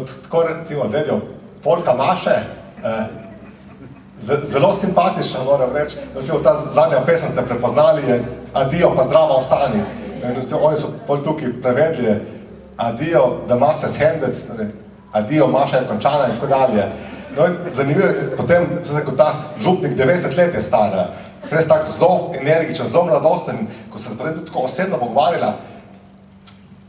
tako recimo zdaj Polka Maše, zelo simpatična, moram reči. Recimo ta zadnja pesem ste prepoznali, je Adijo, pa zdrava ostani. Recimo oni so pol tukaj prevedli Adijo, da Maša se hendec, torej Adijo, Maša je končana in tako dalje. No in zanimivo je, potem se kot ta župnik 90 let je stara, res tak zelo energičen, zelo mladosten, ko se potem tudi tako osebno pogovarjala,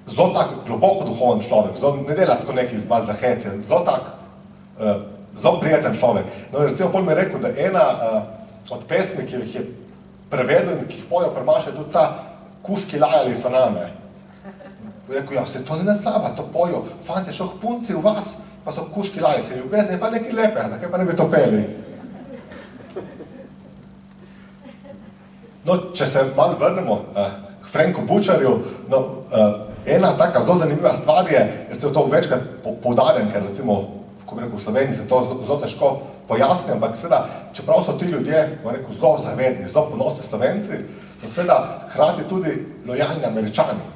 zelo tak globoko duhoven človek, zelo ne dela tako neki izbaz za hec, zelo tak, zelo prijeten človek. No in recimo pol mi je rekel, da ena od pesmi, ki jih je prevedel in ki jih pojo premaša, je tudi ta Kuški lajali so name. Rekel, ja, se to ni slaba, to pojo, fante, šoh punci v vas, pa so kuški lajali, se ljubezni, pa nekaj lepe, zakaj pa ne bi to peli? No, če se malo vrnemo k Franku Bučarju, no, ena taka zelo zanimiva stvar je, recimo to večkrat poudarjam, ker recimo v Sloveniji se to zelo težko pojasni, ampak seveda, čeprav so ti ljudje, rekel, zelo zavedni, zelo ponosni Slovenci, so seveda hkrati tudi lojalni Američani.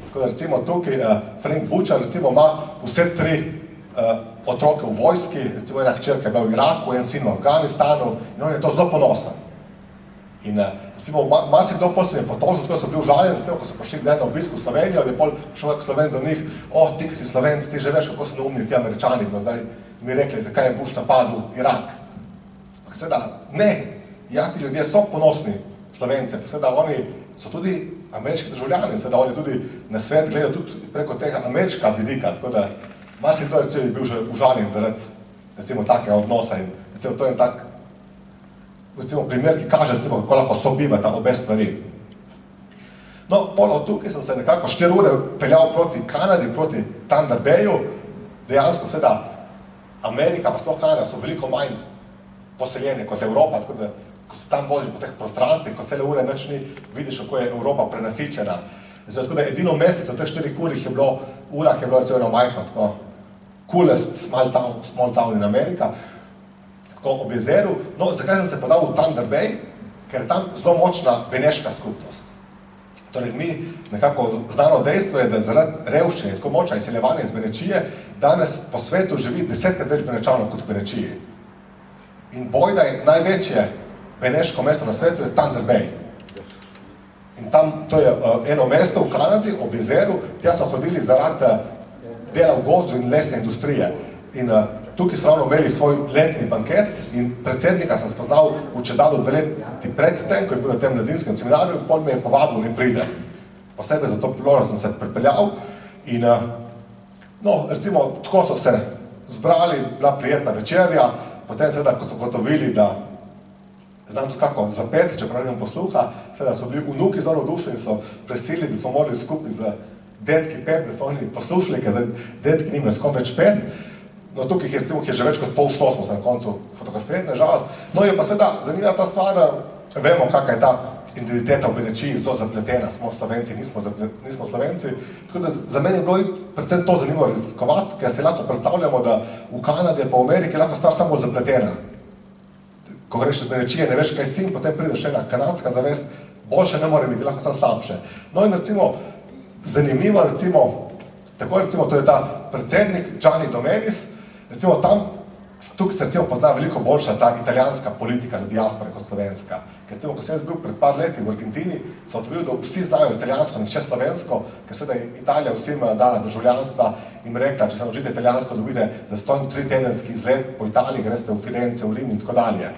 Tako da recimo tukaj Frank Bučar recimo ima vse 3 otroke v vojski, recimo ena hčerka je bila v Iraku, en sin v Afganistanu in on je to zelo ponosen. In recimo marsikdo pol se je potožil, tako so bili užaljeni, recimo ko so prišli kdaj na obisk v Slovenijo, je pol šel Slovenc za njih, ti, ki si Slovenc, ti že veš, kako so neumni ti Američani, no zdaj mi rekli, zakaj je Bush napadel Irak. Ampak seveda, ne, ja, ti ljudje so ponosni Slovence, seveda oni so tudi ameriški državljani, seveda oni tudi na svet gledajo tudi preko tega ameriška vidika, tako da marsikdo recimo je bil že užaljen zaradi recimo takega odnosa in recimo to je tak recimo primer, ki kaže recimo, kako lahko sobivata obe stvari. No, pol od tukaj sem se nekako 4 ure peljal proti Kanadi, proti Thunder Bayu, dejansko seveda Amerika pa sploh Kanada so veliko manj poseljeni kot Evropa, tako da ko se tam voziš po teh prostranstvih, ko cele ure nič ni, vidiš, kako je Evropa prenasičena. Zdaj, tako da edino mesec v teh 4 urah je bilo recimo majhno, tako coolest small town in Amerika, tako ob jezeru. No, zakaj sem se podal v Thunder Bay? Ker je tam zelo močna beneška skupnost. Torej, mi nekako znano dejstvo je, da zaradi revščine, tako močna izseljevanja iz Benečije, danes po svetu živi 10krat več Benečanov kot v Benečiji. In bojda je največje beneško mesto na svetu je Thunder Bay. In tam, to je eno mesto v Kanadi, ob jezeru, tja so hodili zaradi dela v gozdu in lesne industrije. In tukaj so ravno imeli svoj letni banket in predsednika sem spoznal v Čedadu 2 leti pred tem, ko je bil na tem mladinskem seminarju, in potem me je povabil, ne pride. Posebej za to priložnost sem se pripeljal in no, recimo, tako so se zbrali, bila prijetna večerja, potem seveda, ko so gotovili, da znam tudi kako zapeti, čeprav nimam posluha, seveda so bili vnuki zelo navdušeni, so presili, da smo morali skupaj z detki pet, da so oni poslušali, ker detki nimajo s kom več pet. No, tukaj je recimo, ki je že več kot pol šlo, smo se na koncu fotografirali, nažalost. No, je pa seveda zanimiva ta stvar, vemo, kakva je ta identiteta v Benečiji zelo zapletena, smo Slovenci, nismo Slovenci. Tako da za meni je bilo predvsem to zanimivo raziskovati, ker se lahko predstavljamo, da v Kanadi pa v Ameriki lahko stvar samo zapletena. Ko greš iz Benečije, ne veš, kaj si, potem prideš ena kanadska zavest, boljše ne more biti, lahko samo slabše. No in recimo, zanimivo, recimo, tako recimo, to je ta predsednik Gianni Domenis, recimo tam, tukaj se recimo pozna veliko boljša ta italijanska politika na diaspore kot slovenska. Ker recimo, ko sem jaz bil pred par leti v Argentini, sem odvil, da vsi znajo italijansko, nihče slovensko, ker seveda Italija vsem dala državljanstva in rekla, če se naučite italijansko, dobite za 3-tedenski izlet po Italiji, greste v Firence, v Rim in tako dalje.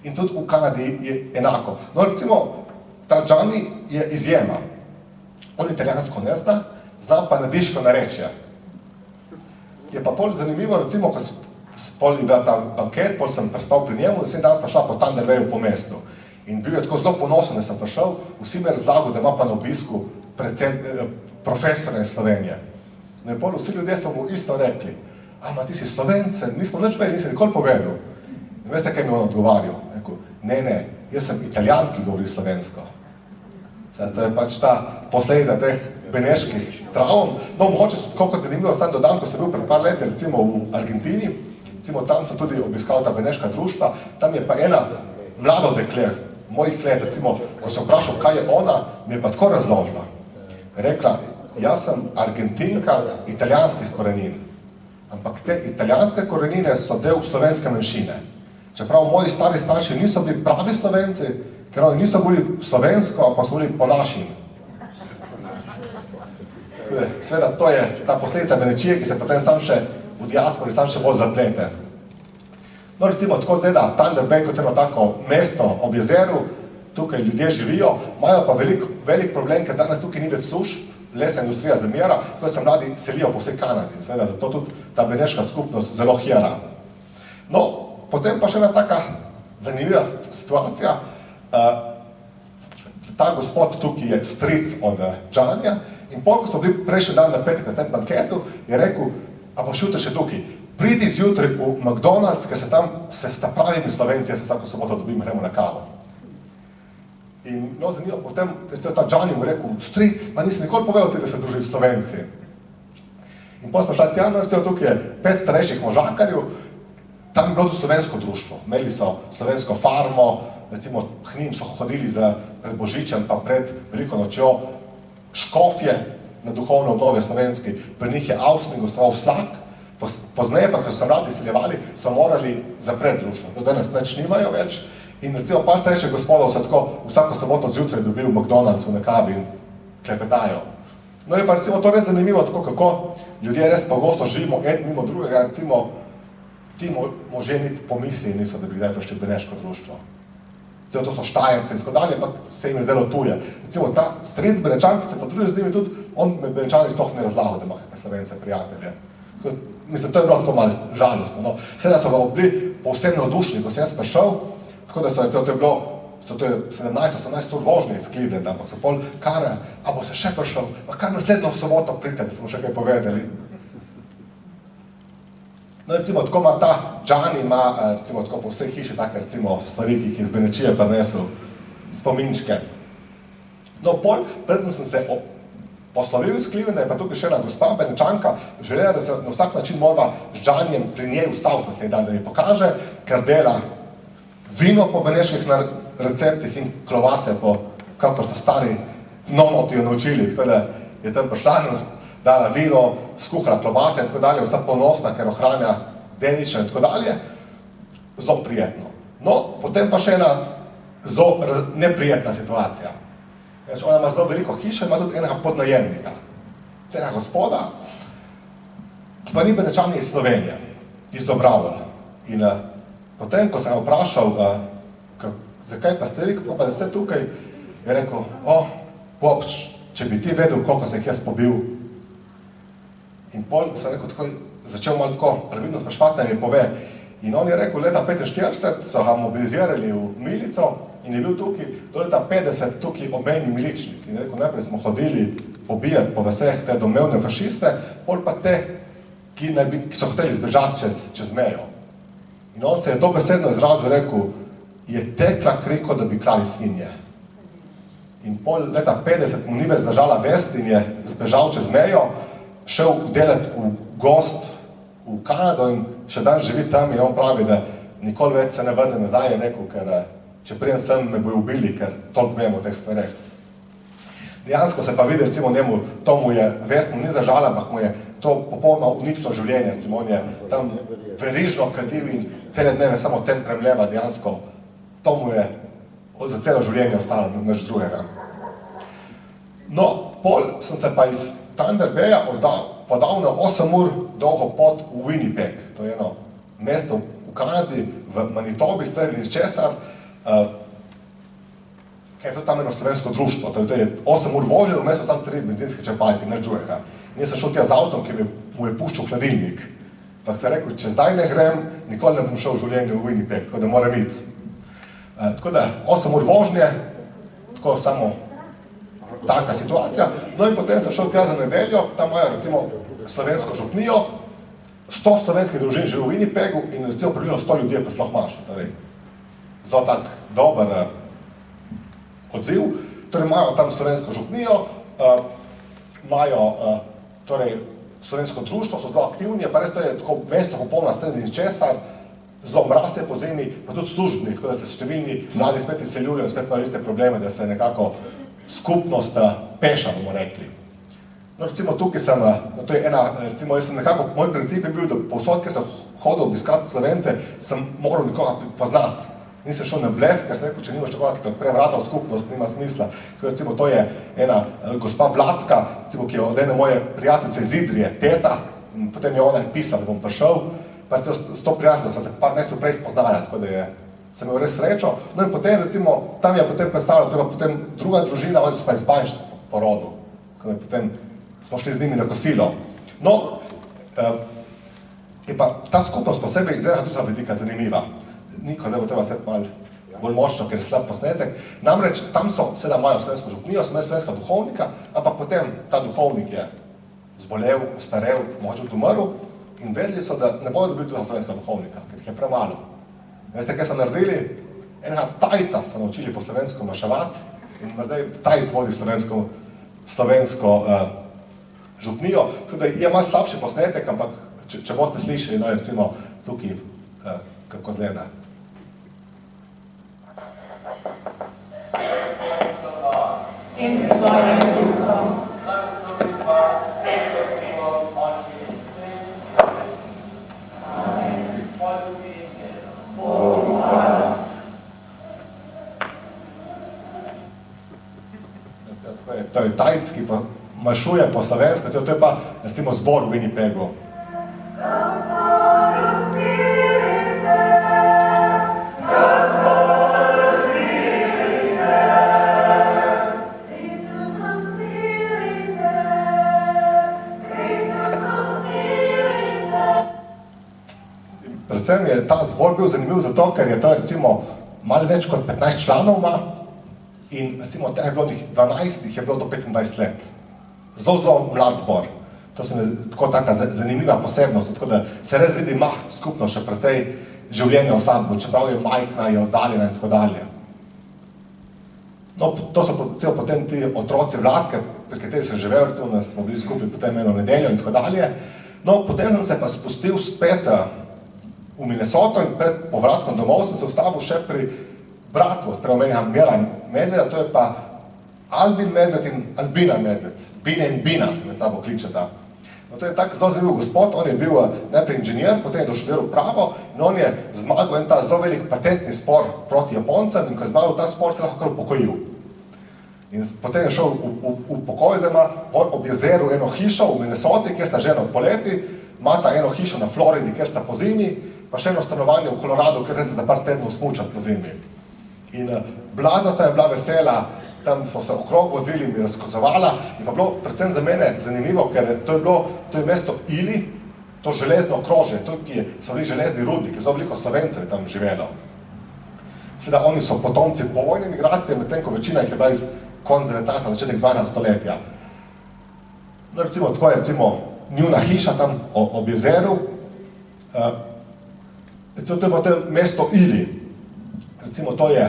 In tudi v Kanadi je enako. No, recimo, ta Gianni je izjema. On italijansko ne zna, zna pa nadiško narečje. Je pa pol zanimivo, recimo, ko pol je bila ta banket, pol sem prestal pri njemu, in dan smo šla po Thunder Bayu po mestu. In bil je tako zelo ponosen, da sem prišel, vsi me razlagal, da ima pa na obisku profesora iz Slovenije. No in pol vsi ljudje so mu isto rekli, ma ti si Slovence, nismo nič vedeli, nisem nikoli povedal. In veste, kaj mi on odgovarjal? Rekel, ne, jaz sem Italijan, ki govori slovensko. To je pač ta posledica teh beneških travm. No, mogoče kot zanimivo sam dodam, ko sem bil pred par leti, recimo v Argentini, recimo tam sem tudi obiskal ta beneška društva, tam je pa ena mlado dekle, mojih let, recimo, ko sem vprašal, kaj je ona, mi je pa tako razložila. Rekla, jaz sem Argentinka italijanskih korenin, ampak te italijanske korenine so del slovenske manjšine. Čeprav moji stari starši niso bili pravi Slovenci, ker oni niso bili slovensko, ampak so bili po našim. Seveda, to je ta posledica Benečije, ki se potem sam še v diaspori sam še bolj zaplete. No, recimo, tako zdaj, da Thunder Bay kot eno tako mesto ob jezeru, tukaj ljudje živijo, imajo pa velik problem, ker danes tukaj ni več služb, lesna industrija zamira, ko se mladi selijo po vsej Kanadi. Seveda, zato tudi ta beneška skupnost zelo hira. No, potem pa še ena taka zanimiva situacija. Ta gospod tukaj je stric od Džanja in ko so bili prejšnji dan na petek na tem banketu, je rekel, a boš jutri še tukaj, pridi zjutraj v McDonald's, ker se tam se sta pravimi Slovenci, jaz vsako soboto dobim, gremo na kavo. In no, zanimivo, potem recimo ta Džani mu rekel, stric, pa nisi nikoli povedal ti, da se druži Slovenci. In potem smo šli tja, recimo tukaj je 5 starejših možakarjev, tam je bilo tudi slovensko društvo, imeli so slovensko farmo, recimo k njim so hodili pred Božičem pa pred Veliko nočjo škofje na duhovne obnove slovenski, pri njih je Avstni gostoval Slak, pozneje pa, ko so mladi seljevali, so morali zapreti društvo, do danes nič nimajo več in recimo par starejših gospodov so tako vsako soboto zjutraj dobil v McDonald'su na kavi in klepetajo. No je pa recimo to res zanimivo, tako kako ljudje res pogosto živimo en mimo drugega, recimo ti možje niti pomisli niso, da bi kdaj prišli v beneško društvo. Recimo to so Štajerci in tako dalje, pa se jim je zelo tuje. Recimo ta stric Benečan, ki se potrudil z njimi tudi, on med Benečani sploh ne razlagal, da ima kakve Slovence prijatelje. Mislim, to je bilo tako malo žalostno. No. Seveda so ga bili povsem navdušeni, ko sem jaz prišel, tako da so recimo to je bilo, to je 17-18 ur vožnje iz Clevelanda, ampak so pol kar, a bo se še prišel, pa kar naslednjo soboto pridite, da smo še kaj povedali. No, recimo, tako ima ta Džani, ima recimo tako po vsej hiši take recimo stvari, ki jih iz Benečije prinesel, spominčke. No, pol, predtem sem se poslovil iz Clevelanda, je pa tukaj še ena gospa Benečanka, želela, da se na vsak način morava z Džanijem pri njej ustaviti naslednji dan, da mi pokaže, ker dela vino po beneških receptih in klobase po, kakor so stari nonoti jo naučili, tako da je tam prišla in dala vino, skuhala klobase in tako dalje, vsa ponosna, ker ohranja dedično in tako dalje, zelo prijetno. No, potem pa še ena zelo neprijetna situacija. Ona ima zelo veliko hišo, ima tudi enega podnajemnika. Tega gospoda, ki pa ni Benečan iz Slovenije, iz Dobravlja. In potem, ko sem ga vprašal, zakaj pa ste vi, kako pa da ste tukaj, je rekel, Popč, če bi ti vedel, koliko se jih jaz pobil. In pol sem rekel, tako, začel malo tako previdno spraševati, naj mi pove. In on je rekel, leta 45 so ga mobilizirali v milico in je bil tukaj, do leta 50 tukaj obmejni miličnik. In je rekel, najprej smo hodili pobijati po vseh te domnevne fašiste, pol pa te, ki so hoteli zbežati čez mejo. In on se je dobesedno izrazil, rekel, je tekla kriko, da bi klali svinje. In pol leta 50 mu ni več zdržala vest in je zbežal čez mejo, šel delati v gost v Kanado in še dan živi tam in on pravi, da nikoli več se ne vrne nazaj, je rekel, ker če prijem sem, me bojo ubili, ker toliko vem o teh stvareh. Dejansko se pa vidi, recimo njemu, to mu je, vest mu ni zdržala, ampak mu je to popolnoma uničilo življenje, recimo on je tam verižno kadil in cele dneve samo tem premljeva, dejansko to mu je za celo življenje ostalo, nič drugega. No, pol sem se pa iz Thunder Baya podal na 8 ur dolgo pot v Winnipeg, to je eno mesto v Kanadi, v Manitobi, sredi česar, ker je to tam eno slovensko društvo, to je 8 ur vožnje, v mesto samo 3 benzinske črpalke, nič drugega. In jaz sem šel tja z avtom, ki mu je puščal hladilnik. Pa sem rekel, če zdaj ne grem, nikoli ne bom šel v življenju v Winnipeg, tako da moram iti. Tako da 8 ur vožnje, tako samo taka situacija. No in potem sem šel tja za nedeljo, tam imajo recimo slovensko župnijo, 100 slovenskih družin živi v Winnipegu in recimo približno 100 ljudi je pa sploh maš. Zelo tak dober odziv. Torej imajo tam slovensko župnijo, imajo slovensko društvo, so zelo aktivni, pa res to je tako mesto popolna sredi česar, zelo mraz je po zimi, pa tudi službni, tako da se številni mladi spet izseljujejo in spet imajo iste probleme, da se nekako skupnost peša, bomo rekli. No, recimo tukaj sem, no, to je ena, recimo, jaz sem nekako, moj princip je bil, da povsod, ker sem hodil obiskati Slovence, sem moral nekoga poznati. Nisem šel na blef, ker sem rekel, če nimaš nekoga, ki te odpre vrata v skupnost, nima smisla. Recimo, to je ena gospa Vladka, recimo, ki je od ene moje prijateljice iz Idrije, teta, in potem je ona pisala, da bom prišel, pa recimo s to prijateljico sem se par mesecev prej spoznala, tako da sem imel res srečo. No in potem, recimo, tam je potem predstavljala, to je pa potem druga družina, oni so pa iz Banjš po rodu, ko je potem smo šli z njimi na kosilo. No, je pa ta skupnost posebej iz enega drugega vidika zanimiva. Niko, zdaj bo treba svet malo bolj močno, ker je slab posnetek. Namreč, tam so, seveda imajo slovensko župnijo, so imeli slovenska duhovnika, ampak potem ta duhovnik je zbolel, starel, mogoče tudi umrl in vedeli so, da ne bodo dobili tudi slovenska duhovnika, ker jih je premalo. Veste, kaj so naredili? Enega tajca so naučili po slovensko maševati in zdaj tajc vodi slovensko župnijo, tudi je malo slabši posnetek, ampak če boste slišali, no, recimo tukaj, kako zgleda. In svojem duhom. To je tajc, ki pa mašuje po slovensko, to je pa recimo zbor v Winnipegu. Predvsem je ta zbor bil zanimiv zato, ker je to recimo malo več kot 15 članov ima in recimo od tega je bilo 12, jih je bilo do 25 let. Zelo mlad zbor. To se mi je tako taka zanimiva posebnost, tako da se res vidi ima skupno še precej življenja v sadbu, čeprav je majhna, je oddaljena in tako dalje. No, to so celo potem ti otroci Vladke, pri kateri sem živel, recimo, da smo bili skupaj potem eno nedeljo in tako dalje. No, potem sem se pa spustil spet v Minnesoto in pred povratkom domov sem se ustavil še pri bratu, prej omenjam Mira Medveda, to je pa Albin Medved in Albina Medved. Bine in Bina se med sabo kličeta. No, to je tak zelo zanimiv gospod, on je bil najprej inženir, potem je doštudiral pravo in on je zmagal en ta zelo velik patentni spor proti Japoncem in ko je zmagal ta spor, se lahko kar upokojil. In potem je šel v pokoj, zdaj ima ob jezeru eno hišo v Minnesoti, kjer sta žena poleti, imata eno hišo na Floridi, kjer sta po zimi, pa še eno stanovanje v Koloradu, kjer se za par tednov smučati po zimi. In mladnost je bila vesela, tam so se okrog vozili in bi razkazovala in pa bilo predvsem za mene zanimivo, ker to je mesto Ili, to železno okrožje, to so bili železni rudniki, zelo veliko Slovencev je tam živelo. Seveda oni so potomci povojne migracije, medtem ko večina jih je bila iz konca 19. začetek 20. stoletja. No, recimo, tako je recimo njuna hiša tam ob jezeru, recimo to je potem mesto Ili. Recimo, to je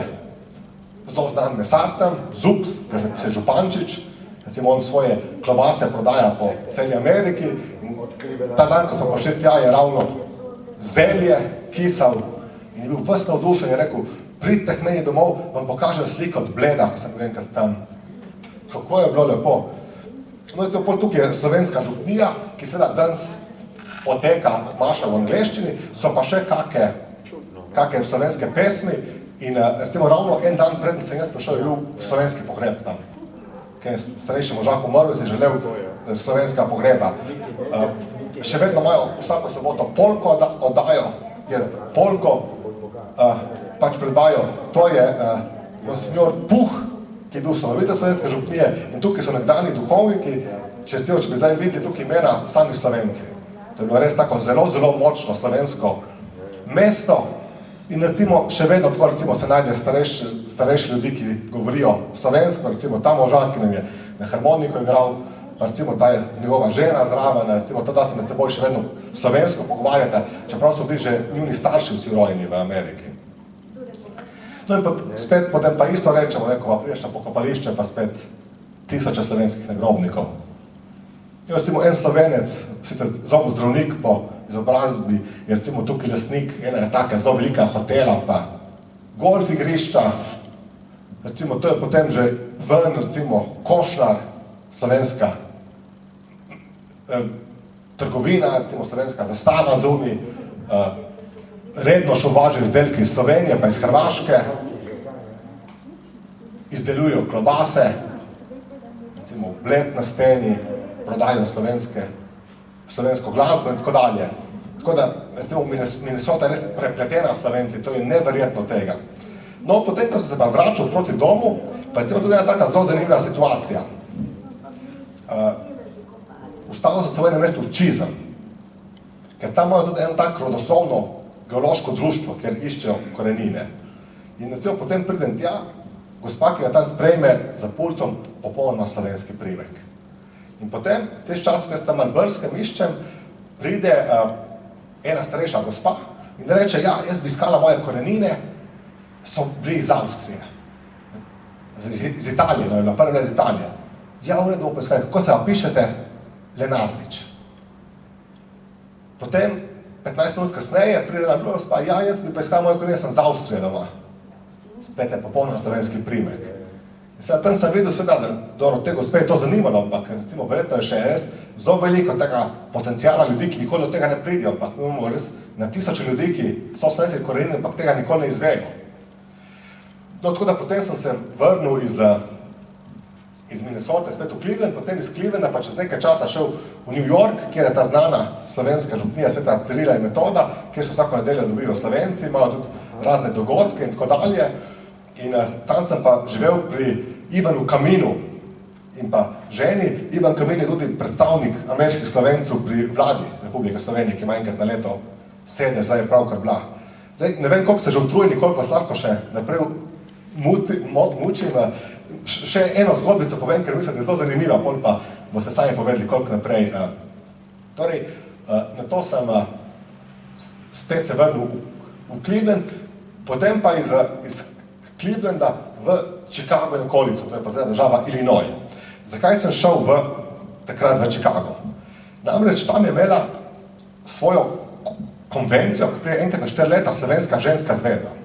zelo znan mesar tam, Zups, ki se je Župančič, recimo on svoje klobase prodaja po celi Ameriki. Ta dan, ko smo prišli tja, je ravno zelje kisal in je bil ves navdušen in je rekel, pridite k meni domov, vam pokažem sliko od Bleda, ko sem enkrat tam. Kako je bilo lepo. No, recimo, pol tukaj je slovenska župnija, ki seveda danes poteka maša v angleščini, so pa še kake slovenske pesmi. In recimo ravno en dan pred sem jaz prišel, je bil slovenski pogreb tam. Ker je starejši možak umrl in si želel slovenska pogreba. Še vedno imajo vsako soboto polko oddajo, kjer polko pač predvajo. To je monsignor Puh, ki je bil ustanovitelj slovenske župnije in tukaj so nekdanji duhovniki, če bi zdaj videli tukaj imena sami Slovenci. To je bilo res tako zelo, zelo močno slovensko mesto. In recimo še vedno tako recimo se najde starejši ljudi, ki govorijo slovensko, recimo ta možak, ki nam je na harmoniko igral, pa recimo ta njegova žena zraven, recimo da se med seboj še vedno slovensko pogovarjate, čeprav so bili že njuni starši vsi rojeni v Ameriki. No in spet potem pa isto rečemo, ko pa prideš na pokopališče, pa spet tisoče slovenskih nagrobnikov. In recimo en Slovenec, sicer zobozdravnik po izobrazbi, je recimo tukaj lastnik ena taka zelo velika hotela, pa golf igrišča, recimo to je potem že ven, recimo Košnar, slovenska trgovina, recimo slovenska zastava zunaj, redno še uvažajo izdelke iz Slovenije, pa iz Hrvaške, izdelujejo klobase, recimo bled na steni, prodajo slovensko glasbo in tako dalje. Tako da, recimo, Minnesota je res prepletena s Slovenci, to je neverjetno tega. No, potem, ko sem se pa vračal proti domu, pa recimo tudi ena taka zelo zanimiva situacija. Ustavil sem se v enem mestu v Čizem, ker tam imajo tudi eno tako rodoslovno geološko društvo, kjer iščejo korenine. In recimo potem pridem tja, gospa, ki ga tam sprejme za pultom, popolnoma slovenski priimek. In potem, te času, ko jaz tam malo brskem iščem, pride ena starejša gospa in reče, ja, jaz bi iskala moje korenine, so bili iz Avstrije. Iz Italije, no, je bila prva iz Italije. Ja, v redu, poiskali, kako se vam pišete? Lenardič. Potem, 15 minut kasneje, pride na druga gospa, ja, jaz bi poiskala moje korenine, sem iz Avstrije doma. Spet je popolnoma slovenski priimek. In seveda tam sem videl, da te gospe je to zanimalo, ampak recimo verjetno je še res zelo veliko tega potencijala ljudi, ki nikoli od tega ne pridijo, ampak imamo res na tisoče ljudi, ki so slovenski korenine, ampak tega nikoli ne izvejo. No, tako da potem sem se vrnil iz Minnesote, spet v Cleveland, potem iz Clevelanda pa čez nekaj časa šel v New York, kjer je ta znana slovenska župnija sveta Cirila in Metoda, kjer so vsako nedeljo dobijo Slovenci, imajo tudi razne dogodke in tako dalje. In tam sem pa živel pri Ivanu Kaminu in pa ženi. Ivan Kamin je tudi predstavnik ameriških Slovencev pri vladi Republike Slovenije, ki ima enkrat na leto sedež, zdaj je pravkar bila. Zdaj, ne vem, koliko ste že utrujeni, koliko vas lahko še naprej mučim. Še eno zgodbico povem, ker mislim, da je zelo zanimiva, pol pa boste sami povedali, koliko naprej. Torej, na to sem spet se vrnil v Cleveland, potem pa iz Clevelanda v Chicago in okolico, to je pa zdaj država Illinois. Zakaj sem šel takrat v Chicago? Namreč tam je imela svojo konvencijo, ki prije enkrat na 4 leta Slovenska ženska zveza.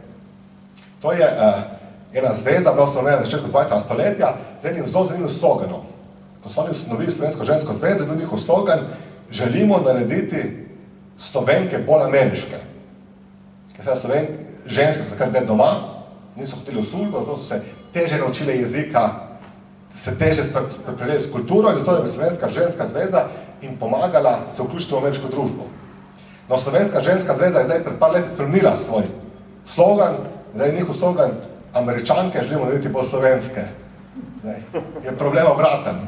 To je ena zveza, bila ustanovljena na začetku 20. stoletja, z enim zelo zanimivim sloganom. Ko so oni ustanovili Slovensko žensko zvezo, je bil njihov slogan, želimo narediti Slovenke bolj ameriške. Ker se ženske so takrat bile doma, niso hoteli v službo, zato so se teže naučile jezika, se teže sprepreli s kulturo in zato je Slovenska ženska zveza in pomagala se vključiti v ameriško družbo. No, Slovenska ženska zveza je zdaj pred par leti spremenila svoj slogan, zdaj je njihov slogan, Američanke želimo narediti bolj slovenske. Je problem obraten.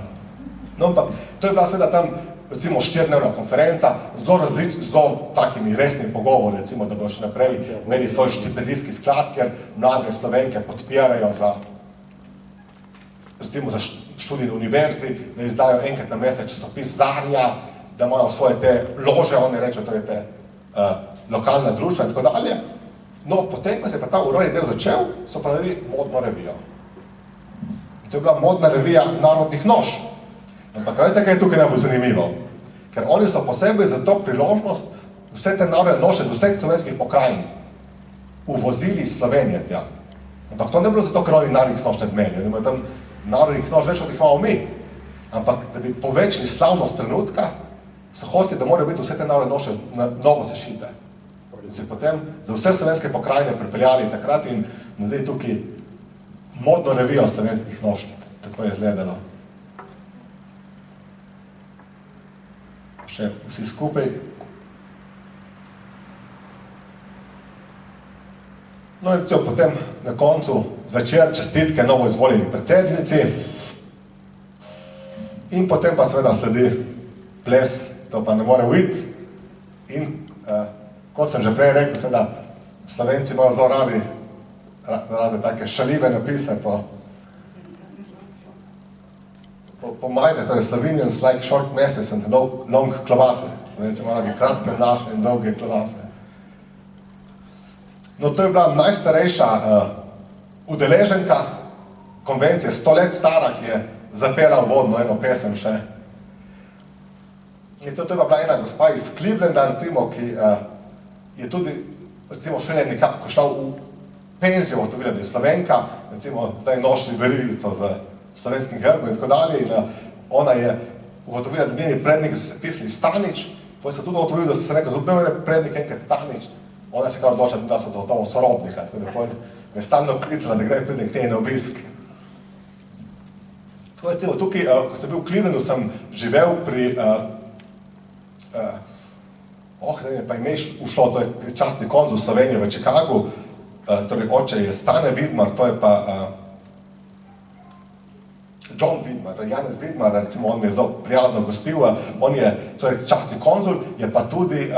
No, ampak to je bila seveda tam recimo 4-dnevna konferenca, zelo takimi resnimi pogovori, recimo, da bodo še naprej imeli svoj štipendijski sklad, ker mlade Slovenke podpirajo recimo za študij na univerzi, da izdajo enkrat na mesec časopis Zarja, da imajo svoje te lože, oni rečejo, torej te lokalna društva in tako dalje. No, potem, ko se je pa ta urodni del začel, so pa naredili modno revijo. To je bila modna revija Narodnih noš. Ampak veste, kaj je tukaj najbolj zanimivo? Ker oni so posebej za to priložnost vse te narodne noše z vseh slovenskih pokrajin uvozili iz Slovenije tja. Ampak to ne bilo zato, ker oni narodnih noš ne imeli. Oni imajo tam narodnih noš več, kot jih imamo mi. Ampak, da bi povečali slavnost trenutka, so hoteli, da morajo biti vse te narodne noše na novo sešite. In so potem za vse slovenske pokrajine pripeljali takrat in naredili tukaj modno revijo slovenskih noš. Tako je izgledalo. Še vsi skupaj. No in potem na koncu zvečer čestitke novo izvoljeni predsednici in potem pa seveda sledi ples, to pa ne more uiti. In kot sem že prej rekel, seveda Slovenci imajo zelo radi razne take šaljive napise po majze, torej Slovenians like short messes and long klobase. Slovenci imajo radi kratke mlaše in dolge klobase. No, to je bila najstarejša udeleženka konvencije, 100 let stara, ki je zapela uvodno eno pesem še. In to je pa bila ena gospa iz Clevelanda, recimo, ki je tudi, recimo, šele nekako šla v penzijo, to videla, da je Slovenka, recimo, zdaj nosi verigico z slovenskim grbom in tako dalje, in ona je ugotovila, da njeni predniki so se pisali Stanič, potem so tudi ugotovili, da so se rekel, da je prednik enkrat Stanič, ona se kar odločila, da so zagotovo sorodnika, tako da potem me je stalno klicala, da gre prednik tej na obisk. Tako recimo tukaj, ko sem bil v Clevelandu, sem živel pri, da mi pa ime ušlo, to je častni konzul Slovenije v Čikagu, torej oče je Stane Vidmar, to je pa John Vidmar, Janez Vidmar, recimo on mi je zelo prijazno gostil, on je torej častni konzul, je pa tudi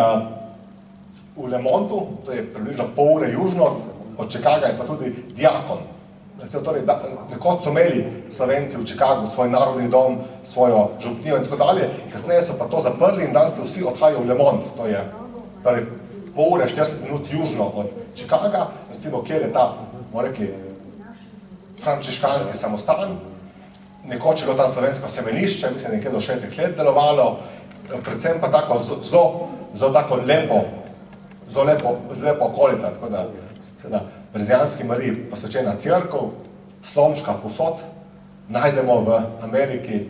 v Lemontu, to je približno pol ure južno od Čikaga, je pa tudi diakon. Torej, nekoč so imeli Slovenci v Čikagu svoj narodni dom, svojo župnijo in tako dalje, kasneje so pa to zaprli in danes se vsi odhajajo v Lemont, to je torej, pol ure, 40 minut južno od Čikaga, recimo, kjer je ta, bomo rekli, frančiškanski samostan, nekoč je bilo tam slovensko semenišče, mislim, nekje do 6 let delovalo, predvsem pa tako zelo tako lepo, zelo lepo okolica, tako da, seveda, Brezijanski Mariji posvečena cerkev, Slomška posod, najdemo v Ameriki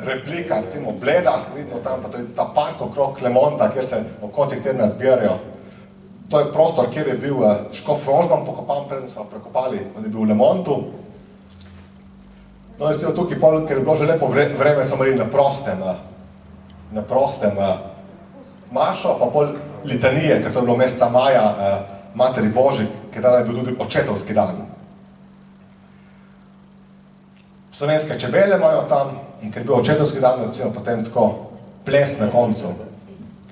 replika, recimo Bledah, vidimo tam, pa to je ta park okrog Lemonta, kjer se ob koncih tedna zbirajo. To je prostor, kjer je bil Škof Rožman pokopan, preden so prekopali, on je bil v Lemontu. No, recimo tukaj, ker je bilo že lepo vreme, so imeli na prostem mašo, pa pol litanije, ker to je bilo meseca maja, Materi Božji, ker dan je bil tudi očetovski dan. Slovenske čebele imajo tam in ker je bil očetovski dan, recimo potem tako ples na koncu.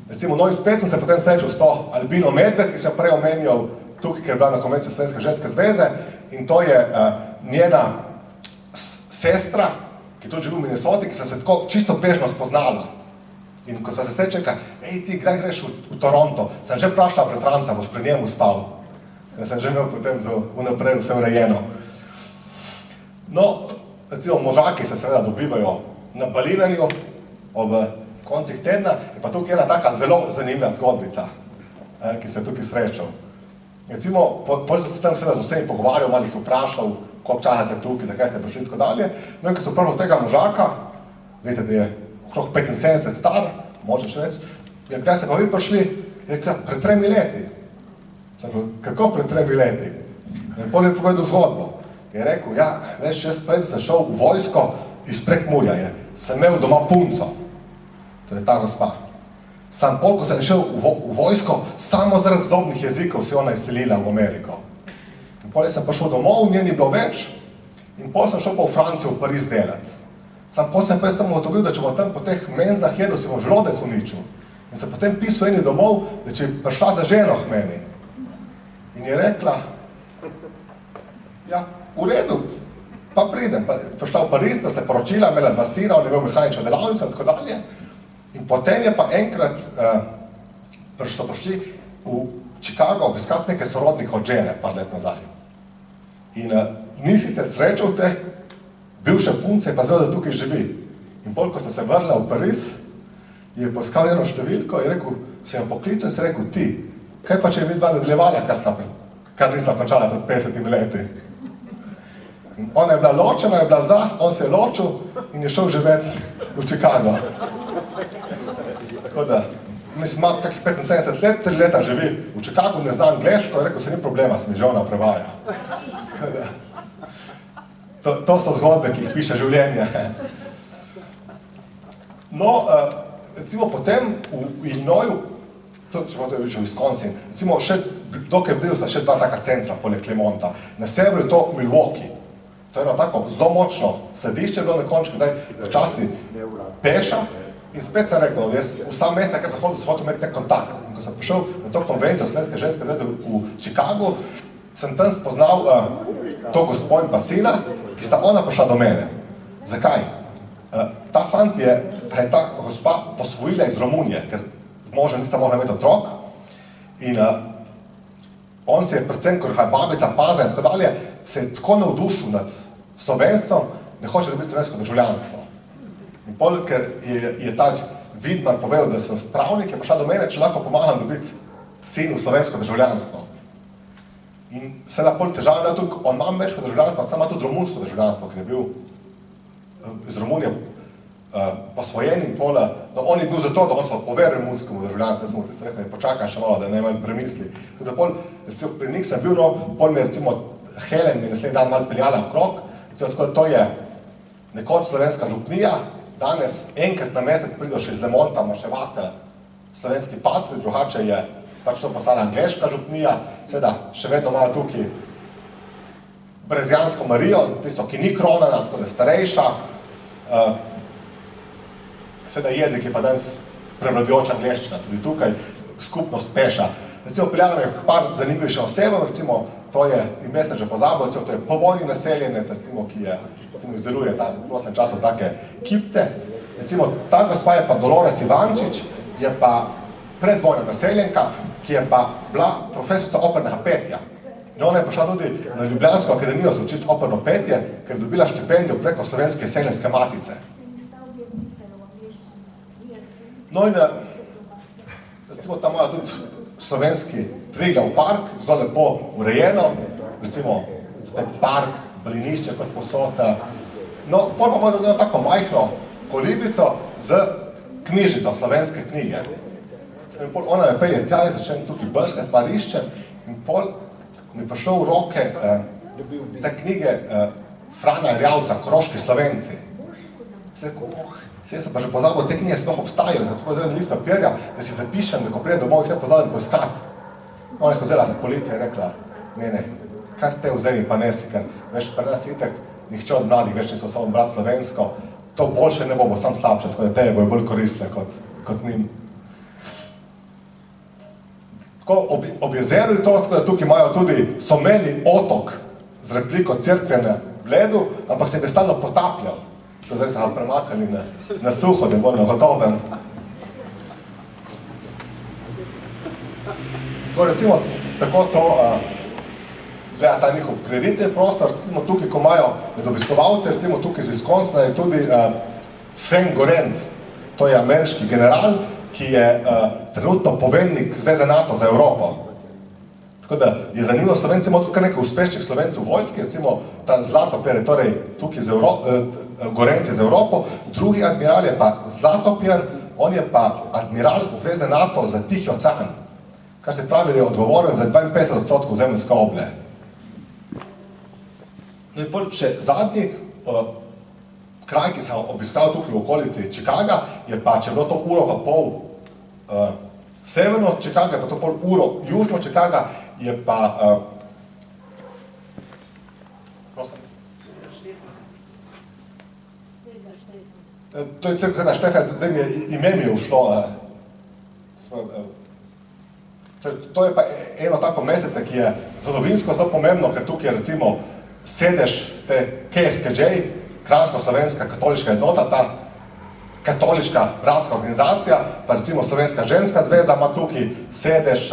Recimo, no in spet sem se potem srečal s to Albino Medved, ki sem prej omenjal tukaj, ker je bila na konvenciji Slovenske ženske zveze in to je njena sestra, ki tudi živi v Minnesoti, ki sem se tako čisto bežno spoznala. In ko sem se srečala, ej ti, kdaj greš v Toronto? Sem že vprašala bratranca, boš pri njemu spal. In sem že imel potem vnaprej vse urejeno. No, recimo možaki se seveda dobivajo na balinanju ob koncih tedna, je pa tukaj ena taka zelo zanimiva zgodbica, ki se je tukaj srečal. Recimo, potem sem se tam seveda z vsemi pogovarjal, malo jih vprašal, koliko časa ste tukaj, zakaj ste prišli in tako dalje. No in ko so prvo tega možaka, vidite, da je okrog 75 star, moče še več, kdaj ste pa vi prišli? Je rekel, pred 3 leti. Sem rekel, kako pred 3 leti? In potem je povedal zgodbo. Je rekel, ja, veš, jaz prej sem šel v vojsko iz Prekmurja, sem imel doma punco. To je ta gospa. Sam pol, ko sem šel v vojsko, samo zaradi zdobnih jezikov se je ona izselila v Ameriko. In potem sem prišel domov, nje ni bilo več, in potem sem šel pa v Francijo, v Pariz delati. Sam potem sem pa jaz tam ugotovil, da če bom tam po teh menzah jedel, si bom želodec uničil. In sem potem pisal eni domov, da če je prišla za ženo k meni. In je rekla, ja, v redu, pa pridem. Pa prišla v Pariz, da se poročila, imela 2 sina, on je imel mehanično delavnico in tako dalje. In potem je pa enkrat so prišli v Chicago obiskati nekaj sorodnika od žene, par let nazaj. In nisi te srečal te, bivše punce, pa zelo, da tukaj živi. In pol, ko sta se vrla v Pariz, je poiskal eno številko in rekel, sem jo poklical in se rekel, ti, kaj pa če je vidva nadaljevala, kar nisla končala pred 50 leti. In ona je bila ločena, je bila za, on se je ločil in je šel živeti v Chicago. Tako da, mislim, ima kakih 75 let, 3 leta živi v Chicagu, ne zna angleško, je rekel, se ni problema, se mi že ona prevaja. To so zgodbe, ki jih piše življenje. No, recimo potem v Illinoisu, če bodo že v Wisconsin, recimo še, dokaj bil sta še 2 taka centra poleg Lemonta. Na severu je to Milwaukee. To je eno tako zelo močno središče, bilo na končku, zdaj počasi peša. In spet sem rekel, jaz vsa mesta, ki sem hotel imeti nek kontakt. In ko sem prišel na to konvencijo Slovenske ženske zveze v Chicagu, sem tam spoznal to gospo in pa sina, ki sta ona prišla do mene. Zakaj? Ta fant je ta gospa posvojila iz Romunije, ker z možem nista mogla imeti otrok. In on se je predvsem, ko je babica paza in tako dalje, se je tako navdušil nad slovenstvom, ne hoče dobiti slovensko državljanstvo. In pol, ker je ta Vidmar povedal, da sem spravnik, je prišla do mene, če lahko pomagam dobiti sinu slovensko državljanstvo. In seveda pol težava je tukaj, on ima ameriško državljanstvo, sam ima tudi romunsko državljanstvo, ker je bil iz Romunije posvojen in pol, no, on je bil zato, da on so poveril romunskemu državljanstvu, da sem mu tisto rekel, počakaj še malo, da ne malo premisli. Tako da pol, recimo, pri njih sem bil, no, pol mi recimo Helen mi naslednji dan malo peljala okrog, recimo, tako da to je nekoč slovenska župnija, danes enkrat na mesec pridejo še iz Lemonta maševati slovenski patri, drugače je pač to postala angleška župnija, seveda še vedno imajo tukaj Brezijansko Marijo, tisto, ki ni kronana, tako da je starejša, seveda jezik je pa danes prevladujoča angleščina, tudi tukaj skupnost peša. Recimo, peljala me par zanimivejših osebam, recimo, to je, ime sem že pozabil, to je povojni naseljenec, recimo, ki je, recimo, izdeluje ta v proslem času take kipce. Recimo, ta gospa je pa Dolores Ivančič, je pa predvojna naseljenka, ki je pa bila profesorica opernega petja. In ona je prišla tudi na Ljubljansko akademijo se učiti operno petje, ker je dobila štipendijo preko Slovenske seljenske matice. No in recimo tam imajo tudi slovenski Triglav park, zelo lepo urejeno, recimo spet park, balinišče kot posod. No, pol pa imajo tako majhno kolibico z knjižico slovenske knjige. In pol ona me pelje tja, začnem tukaj brskati, pa iščem in pol mi je prišlo v roke te knjige Frana Erjavca, Koroški Slovenci. Se rekel, jaz sem pa že pozabil, te knjige sploh obstajajo, tako zelo list papirja, da si zapišem, da ko prije domov, jih ne pozabim poiskati. Ona je vzela s policije in rekla, ne, kar te vzemi pa nesi, ker veš, pri nas itek, nihče od mladih več niso samo brati slovensko, to boljše ne bo sam slabše, tako da tebe bojo bolj koristile kot njim. Ob jezeru je to, tako da tukaj imajo tudi, so imeli otok z repliko cerkve na Bledu, ampak se je stalno potapljal. Zdaj so ga premakali na suho, da je bolj na gotovem. Recimo, tako to gleda ta njihov kreditni prostor, recimo tukaj, ko imajo med obiskovalce, recimo tukaj z Wisconsina je tudi Frank Gorenc, to je ameriški general, ki je trenutno poveljnik Zveze NATO za Evropo. Tako da je zanimivo, Slovenci imajo tudi kar nekaj uspešnih Slovencev v vojski, recimo ta Zlatopir je torej tukaj Gorenc iz Evropo, drugi admiral je pa Zlatopir, on je pa admiral Zveze NATO za Tihi ocean, kar se pravi, da je odgovoren za 52% zemeljske oble. No in pol še zadnji kraj, ki sem obiskal tukaj v okolici Čikaga, je pa, če je bilo to uro pa pol severno od Čikaga, je pa to pol uro južno od Čikaga, je pa to je crkva Štefa, zdaj mi je ime mi je ušlo. To je pa eno tako mestece, ki je zgodovinsko zelo pomembno, ker tukaj je recimo sedež te KSKJ, Kranjsko-slovenska katoliška enota, ta katoliška bratska organizacija, pa recimo Slovenska ženska zveza ima tukaj sedež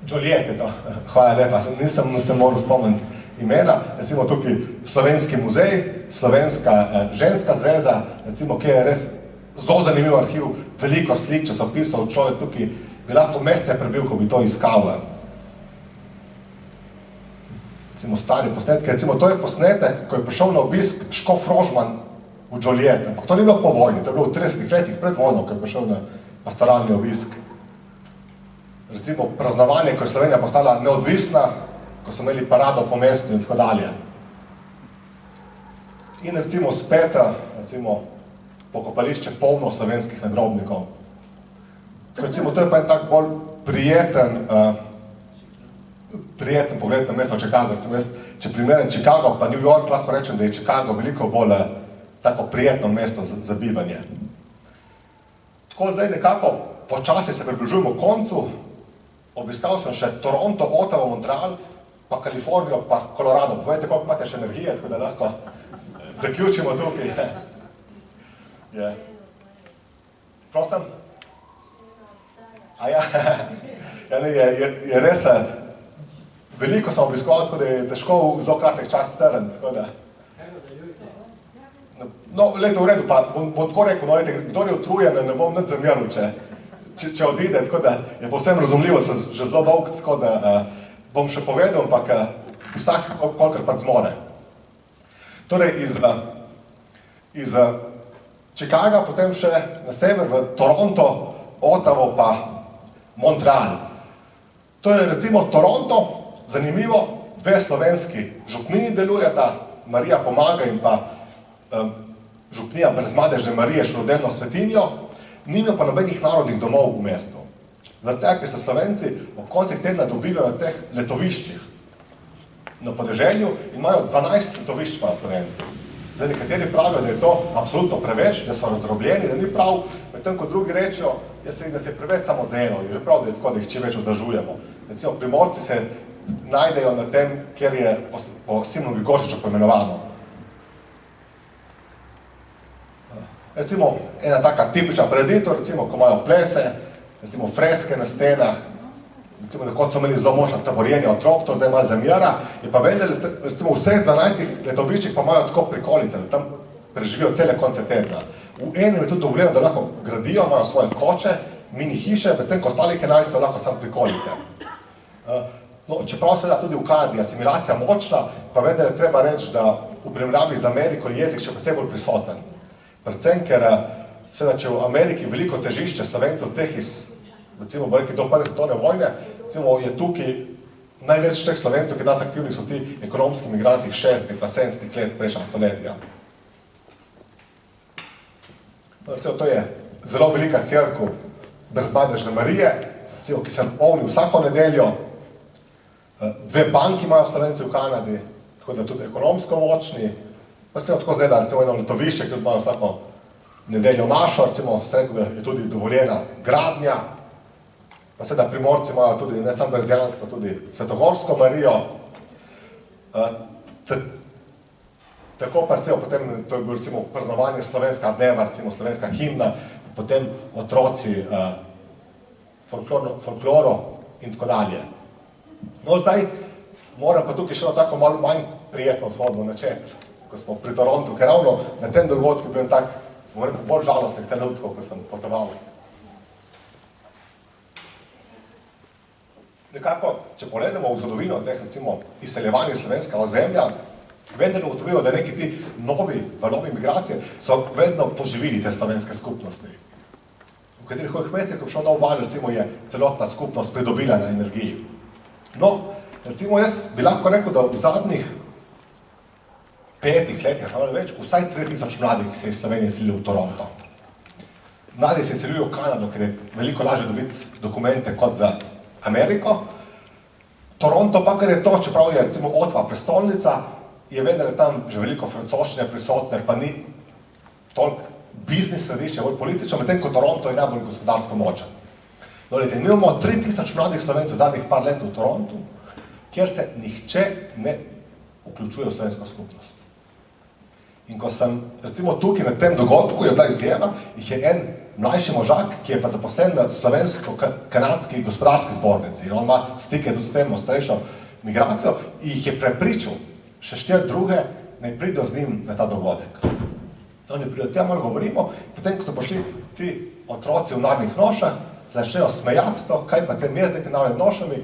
Joliet je to, hvala lepa, nisem se moral spomniti imena, recimo tukaj Slovenski muzej, Slovenska ženska zveza, recimo, ki je res zelo zanimiv arhiv, veliko slik, časopisov, človek tukaj bi lahko mesece prebil, ko bi to iskal. Recimo stari posnetki, recimo to je posnetek, ko je prišel na obisk Škof Rožman v Joliet, ampak to ni bilo po vojni, to je bilo v 30 letih pred vojno, ko je prišel na pastoralni obisk. Recimo praznovanje, ko je Slovenija postala neodvisna, ko so imeli parado po mestu in tako dalje. In recimo spet, recimo pokopališče polno slovenskih nagrobnikov. Recimo to je pa en tak bolj prijeten pogled na mesto Chicago. Če primerjam Chicago pa New York, lahko rečem, da je Chicago veliko bolj tako prijetno mesto za bivanje. Tako zdaj nekako počasi se približujemo koncu. Obiskal sem še Toronto, Ottawa, Montreal, pa Kalifornijo, pa Colorado. Povejte, koliko imate še energije, tako da lahko zaključimo tukaj. Prosim? Je res, veliko sem obiskoval, tako da je težko v zelo kratek čas strniti. No, lejte, v redu, pa bom tako rekel, no, lejte, kdor je utrujen, ne bom nič zameril, če odide, tako da je povsem razumljivo, sem že zelo dolg, tako da bom še povedal, ampak vsak kolikor pa zmore. Torej iz Chicaga, potem še na sever v Toronto, Ottavo pa Montreal. To je recimo Toronto, zanimivo, dve slovenski župniji delujeta, Marija Pomaga in pa župnija Brezmadežne Marije Šrodelno Svetinjo, nimajo pa nobenih narodnih domov v mestu. Zato, ker se Slovenci ob koncih tedna dobivajo na teh letoviščih na podeželju in imajo 12 letovišč pa Slovenci. Zdaj, nekateri pravijo, da je to absolutno preveč, da so razdrobljeni, da ni prav, medtem ko drugi rečejo, jaz se je preveč samo za eno, je že prav, da je tako, da jih čim več vzdržujemo. Recimo, Primorci se najdejo na tem, kjer je po Simonovi Gošiču poimenovano. Recimo, ena taka tipična prireditev, recimo, ko imajo plese, recimo freske na stenah, recimo, kot so imeli zelo možna taborjenja otrok, to zdaj malo zamjera, je pa vendar, recimo, v vseh 12 letoviščih pa imajo tako prikolice, da tam preživijo cele konce tedna. V enem je tudi dovoljeno, da lahko gradijo, imajo svoje koče, mini hiše, medtem ko ostalih 11 so lahko samo prikolice. No, čeprav seveda tudi v Kanadi asimilacija močna, pa vendar je treba reči, da v primerjavi z Ameriko je jezik še precej bolj prisoten. Predvsem, ker seveda, če v Ameriki veliko težišče Slovencev teh iz, recimo, bo rekel, do prve svetovne vojne, recimo, je tukaj največ teh Slovencev, ki nas aktivnih so ti ekonomski migranti 60. pa 70. let prejšnja stoletja. No, recimo, to je zelo velika cerkev Brezmadežne Marije, recimo, ki se polni vsako nedeljo. Dve banki imajo Slovenci v Kanadi, tako da tudi ekonomsko močni. Recimo, tako zdaj, da recimo eno letovišče, ki imajo vsako nedeljo mašo, recimo, se rekel, da je tudi dovoljena gradnja. Pa seveda Primorci imajo tudi ne samo Brezjansko, tudi Svetogorsko Marijo. Tako pa recimo potem, to je bil recimo praznovanje slovenska dneva, recimo slovenska himna, potem otroci folkloro in tako dalje. No, zdaj moram pa tukaj še tako malo manj prijetno zgodbo načeti, ko smo pri Torontu, ker ravno na tem dogodku bil tak, bom rekel, bolj žalostnih trenutkov, ko sem potoval. Nekako, če pogledamo v zgodovino teh, recimo, izseljevanja slovenskega ozemlja, vendar ugotovijo, da neki ti novi valovi migracije so vedno poživili te slovenske skupnosti. V katerih mesecih, ko je šel nov val, recimo, je celotna skupnost pridobila na energiji. No, recimo, jaz bi lahko rekel, da v zadnjih 5 letih, več, vsaj 3000 mladih se je iz Slovenije selilo v Toronto. Mladi se selijo v Kanado, ker je veliko lažje dobiti dokumente kot za Ameriko. Toronto pa, ker je to, čeprav je recimo Ottawa prestolnica, je vendar tam že veliko francoščine prisotne, pa ni toliko biznis središče, bolj politično, medtem ko Toronto je najbolj gospodarsko močen. No, mi imamo 3000 mladih Slovencev zadnjih par let v Torontu, kjer se nihče ne vključuje v slovensko skupnost. In ko sem recimo tukaj na tem dogodku, je bila izjema, jih je en mlajši možak, ki je pa zaposlen na slovensko-kanadski gospodarski zbornici. On ima stike tudi s tem starejšo migracijo in jih je prepričal še 4 druge, naj pridejo z njim na ta dogodek. Oni pridejo, tja malo govorimo, potem, ko so prišli ti otroci v narnih nošah, začnejo smejati to, kaj pa te mezdeke narnih nošami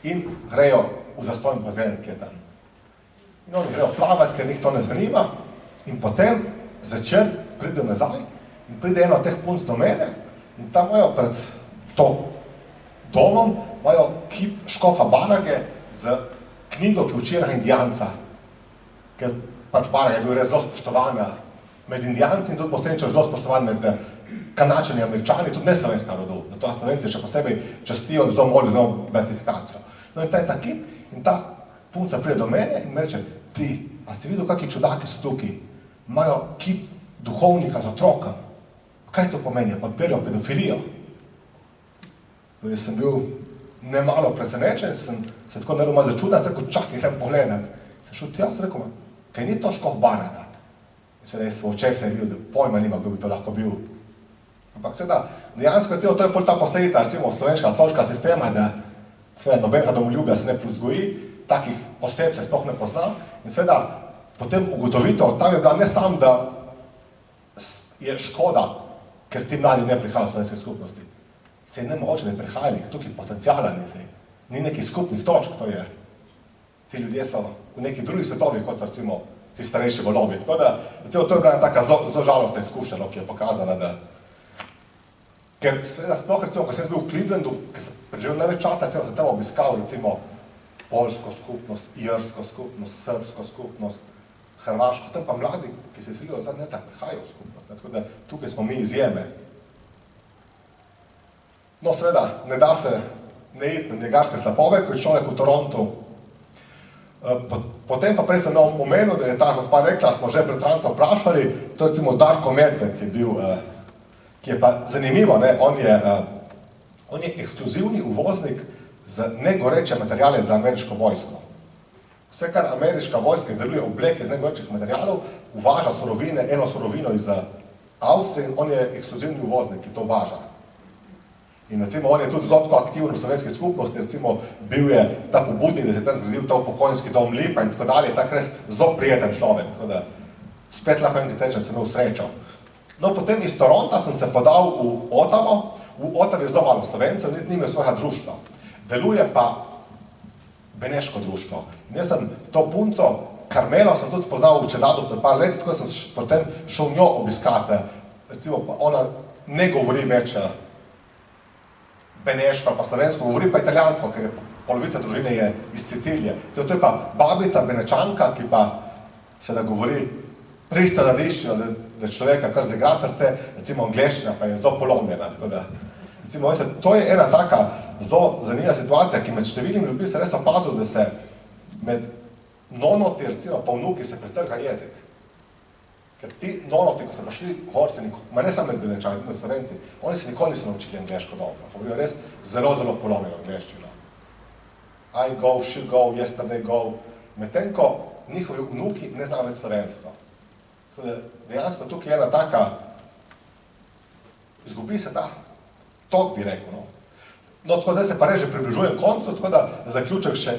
in grejo v zastojn bazen, ki je tam. In oni grejo plavati, ker njih to ne zanima, in potem zvečer pridejo nazaj in pride eno od teh punc do mene in tam imajo pred to domom, imajo kip škofa Barage z knjigo, ki uči na Indijanca, ker pač Barage je bil res zelo spoštovan med Indijanci in tudi posledično zelo spoštovan med Kanačani, Američani, tudi ne slovenska rodu. Zato Slovenci še posebej častijo in zelo molijo z novo beatifikacijo. No in ta je ta kip in ta punca pride do mene in me reče, ti, a si videl, kakšni čudaki so tukaj? Imajo kip duhovnika z otrokom. Kaj to pomeni? Podpirajo pedofilijo. Jaz sem bil nemalo presenečen, sem se tako naredil začudan, sem rekel, čakaj, grem pogledam. Sem šel tja, sem rekel, kaj ni to škof Barega? In seveda jaz v očeh sem videl, da pojma nima, kdo bi to lahko bil. Ampak seveda, dejansko recimo, to je pol ta posledica, recimo slovenskega šolskega sistema, da seveda nobenega domoljubja se ne vzgoji, takih oseb se sploh ne pozna in seveda potem ugotovitev tam je bila ne samo, da je škoda, ker ti mladi ne prihajajo v slovenske skupnosti. Se je ne mogoče, da je prihajali, tukaj potencijala ni zdaj. Ni nekih skupnih točk, to je. Ti ljudje so v nekih drugih svetovih, kot recimo ti starejši valovi. Tako da, recimo, to je bila taka zelo žalostna izkušnja, ki je pokazala, da ker sploh, recimo, ko sem bil v Clevelandu, ki sem preživel največ časa, recimo, sem tam obiskal, recimo, poljsko skupnost, irsko skupnost, srbsko skupnost, hrvaško, tam pa mladi, ki se selijo od zadnje leta, prihajajo v skupnost. Tako da tukaj smo mi izjeme. No, seveda, ne da se ne iti na njegaške slapove, ko je človek v Torontu. Potem pa prej sem omenil, da je ta gospa rekla, smo že pred Franco vprašali, to je recimo Darko Medved je bil, ki je pa zanimivo, ne, on je ekskluzivni uvoznik z negoreče materijale za ameriško vojsko. Vse, kar ameriška vojska izdeluje obleke iz negorečih materijalov, uvaža surovine, eno surovino iz Avstrije in on je ekskluzivni uvoznik, ki to uvaža. In recimo on je tudi zelo tako aktiven v slovenski skupnosti, recimo bil je ta pobudnik, da se je tam zgradil ta upokojski dom Lipa in tako dalje, tak res zelo prijeten človek, tako da spet lahko enkrat rečem, sem imel srečo. No, potem iz Toronta sem se podal v Otavo. V Otavi je zelo malo Slovencev, ni imel svojega društva. Deluje pa beneško društvo. In jaz sem to punco, Karmelo, sem tudi spoznal v Čedadu pred par leti, tako sem potem šel njo obiskati. Recimo, ona ne govori več beneško, pa slovensko, govori pa italijansko, ker je polovica družine je iz Sicilije. To je pa babica benečanka, ki pa seveda govori pristo nadiščino, da človeka kar zaigra srce, recimo angleščina pa je zelo polomljena. Recimo, to je ena taka zelo zanimiva situacija, ki med številnimi ljudmi se res opazil, da se med nonoti, recimo pa vnuki, se pretrga jezik. Ker ti nonoti, ko so prišli gorci, ne samo med benečani, med Slovenci, oni se nikoli niso naučili angleško dobro. Govorijo res zelo, zelo polomljeno angleščino. I go, she go, yesterday go. Medtem ko njihovi vnuki ne znajo več slovensko. Dejansko tukaj je ena taka, izgubi se ta tok, bi rekel. No, tako zdaj se pa reže približujem koncu, tako da zaključek še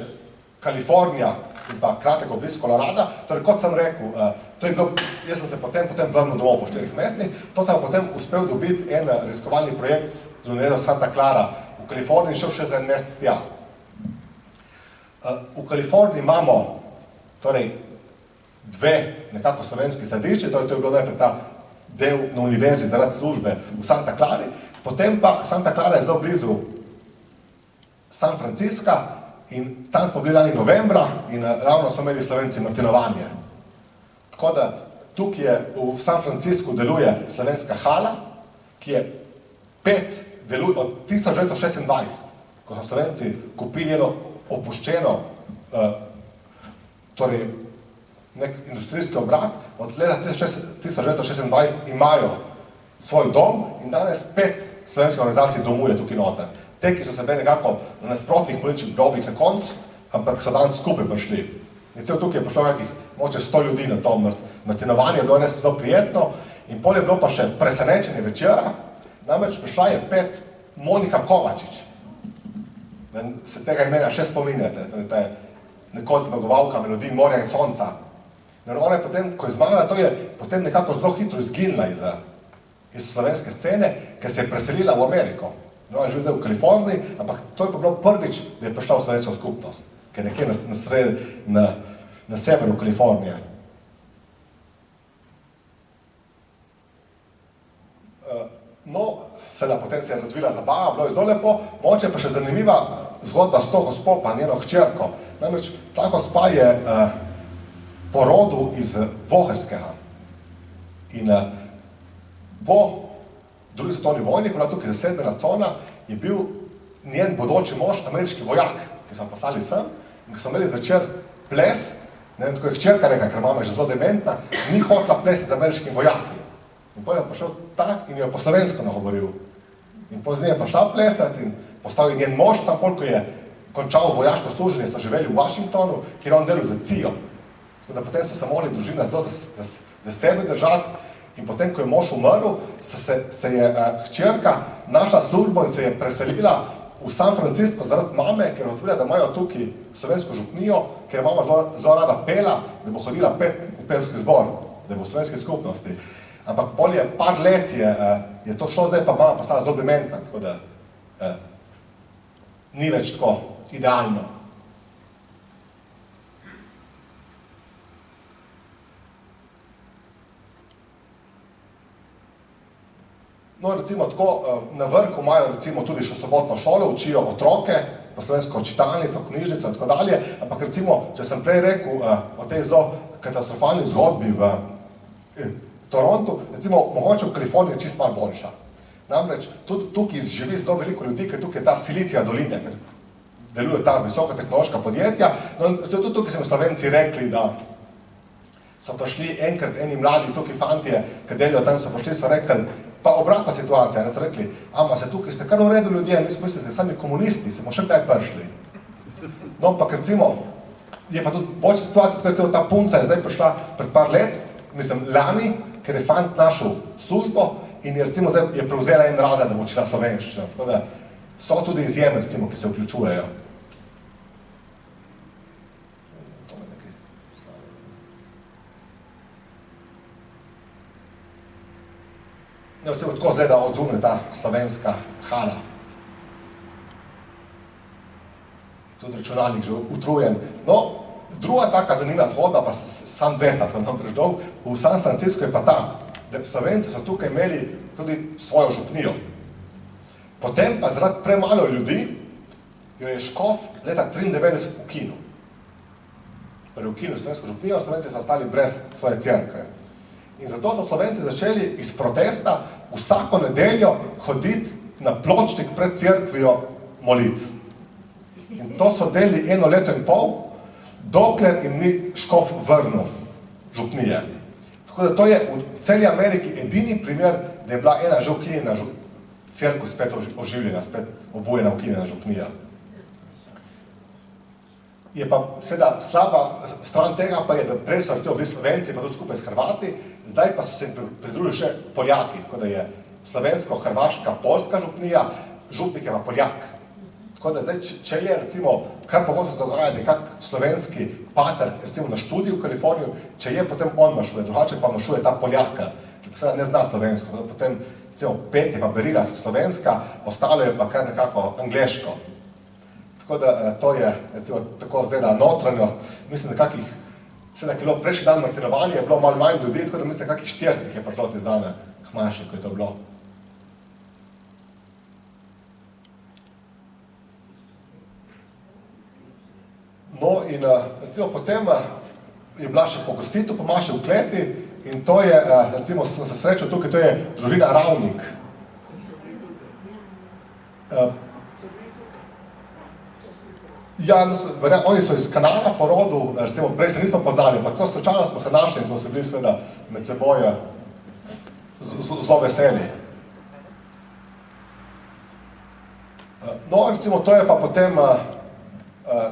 Kalifornija in pa kratek obisk Kolorada. Torej, kot sem rekel, jaz sem se potem vrnil domov po 4 mesecih, to sem potem uspel dobiti en raziskovalni projekt z Univerzo Santa Clara v Kaliforniji in šel še za en mesec tja. V Kaliforniji imamo, torej, dve nekako slovenski središči, torej to je bilo najprej ta del na univerzi zaradi službe v Santa Clari, potem pa Santa Clara je zelo blizu San Francisca in tam smo bili lani novembra in ravno so imeli Slovenci martinovanje. Tako da tukaj je v San Franciscu deluje slovenska hala, ki je deluje od 1926, ko so Slovenci kupili eno opuščeno, torej nek industrijski obrat, od leta 1926 imajo svoj dom in danes 5 slovenskih organizacij domuje tukaj noter. Te, ki so se bili nekako na nasprotnih političnih brovih na koncu, ampak so danes skupaj prišli. In cel tukaj je prišlo nekih moče 100 ljudi na to martinovanje, je bilo res zelo prijetno in pol je bilo pa še presenečenje večera, namreč prišla je 5 Monika Kovačič. Se tega imena še spominjate, to je nekoč zmagovalka melodij Morja in sonca. In ona je potem, ko je zmagala, to je potem nekako zelo hitro izginila iz slovenske scene, ker se je preselila v Ameriko. Ona je živi zdaj v Kaliforniji, ampak to je pa bilo prvič, da je prišla v slovensko skupnost, ker nekje na severu Kalifornije. No, potem se je razvila zabava, bilo je zelo lepo, mogoče pa še zanimiva zgodba s to gospo pa njeno hčerko. Namreč ta gospa je po rodu iz Voherskega. In po drugi svetovni vojni, ko je bila tukaj zasedena cona, je bil njen bodoči mož ameriški vojak, ki so poslali sem in ko so imeli zvečer ples, ne vem, tako je hčerka rekla, ker mama je že zelo dementna, ni hotela plesati z ameriškim vojaki. In potem je prišel tak in jo po slovensko nagovoril. In pozneje je pa šla plesati in postal je njen mož, sam pol, ko je končal vojaško služenje, so živeli v Washingtonu, kjer on delal za CIA. Potem so se morali družina zelo za sebe držati in potem, ko je mož umrl, se je hčerka našla službo in se je preselila v San Francisco zaradi mame, ker je odvrila, da imajo tukaj slovensko župnijo, ker je mama zelo rada pela, da bo hodila v pevski zbor, da bo v slovenski skupnosti. Ampak pol je par let je to šlo, zdaj pa mama postala zelo dementna, tako da ni več tako idealno. No, recimo tako, na vrhu imajo recimo tudi še sobotno šolo, učijo otroke, po slovensko čitalnico, knjižnico in tako dalje, ampak recimo, če sem prej rekel o tej zelo katastrofalni zgodbi v Torontu, recimo, mogoče v Kaliforniji je čisto malo boljša. Namreč, tudi tukaj živi zelo veliko ljudi, ker tukaj je ta Silicija doline, ker deluje ta visokotehnološka podjetja. No, tudi tukaj smo Slovenci rekli, da so prišli enkrat eni mladi tukaj fantje, ki delijo tam, so prišli, so rekli, pa obratna situacija, ne so rekli, ama se tukaj ste kar v redu ljudje, mi smo mislili, da ste sami komunisti, se bomo še kdaj prišli. No, pa recimo, je pa tudi boljša situacija, tako recimo ta punca je zdaj prišla pred par let, mislim, lani, ker je fant našel službo in je recimo zdaj je prevzela en razred, da bo učila slovenščino, tako da so tudi izjeme, recimo, ki se vključujejo. Ne, recimo tako zgleda od zunaj ta slovenska hala. Tudi računalnik že utrujen. No, druga taka zanimiva zgodba, pa sam 200, ko nam preždol, v San Francisco je pa ta, da Slovenci so tukaj imeli tudi svojo župnijo. Potem pa zaradi premalo ljudi jo je škof leta 93 ukinil. Torej ukinil slovensko župnijo, Slovenci so ostali brez svoje cerkve. In zato so Slovenci začeli iz protesta vsako nedeljo hoditi na pločnik pred cerkvijo molit. In to so delili 1 leto in pol, dokler jim ni škof vrnil župnije. Tako da to je v celi Ameriki edini primer, da je bila ena že ukinjena cerkev spet oživljena, spet obujena ukinjena župnija. Je pa seveda slaba stran tega pa je, da prej so recimo bili Slovenci, pa tudi skupaj s Hrvati, zdaj pa so se jim pridružili še Poljaki, tako da je slovensko-hrvaška polska župnija, župnik je pa Poljak. Tako da zdaj, če je recimo, kar pogosto se dogaja, da je kak slovenski pater, recimo na študiju v Kaliforniju, če je, potem on mašuje, drugače pa mašuje ta Poljaka, ki pa seveda ne zna slovensko, potem recimo 5 je pa berila slovenska, ostalo je pa kar nekako angleško. Tako da to je, recimo, tako zgleda notranjost, mislim, da kakih, seveda, ki je bilo prejšnji dan martinovanje, je bilo malo manj ljudi, tako da mislim, da kakih 40 je prišlo te zdane Hmaši, ko je to bilo. No in recimo potem je bila še pogostitev po Maši v kleti in to je, recimo sem se srečal tukaj, to je družina Ravnik. Ja, oni so iz Kanala po rodu, recimo prej se nismo poznali, ampak tako slučajno smo se našli in smo se bili seveda med seboj zelo veseli. No, recimo to je pa potem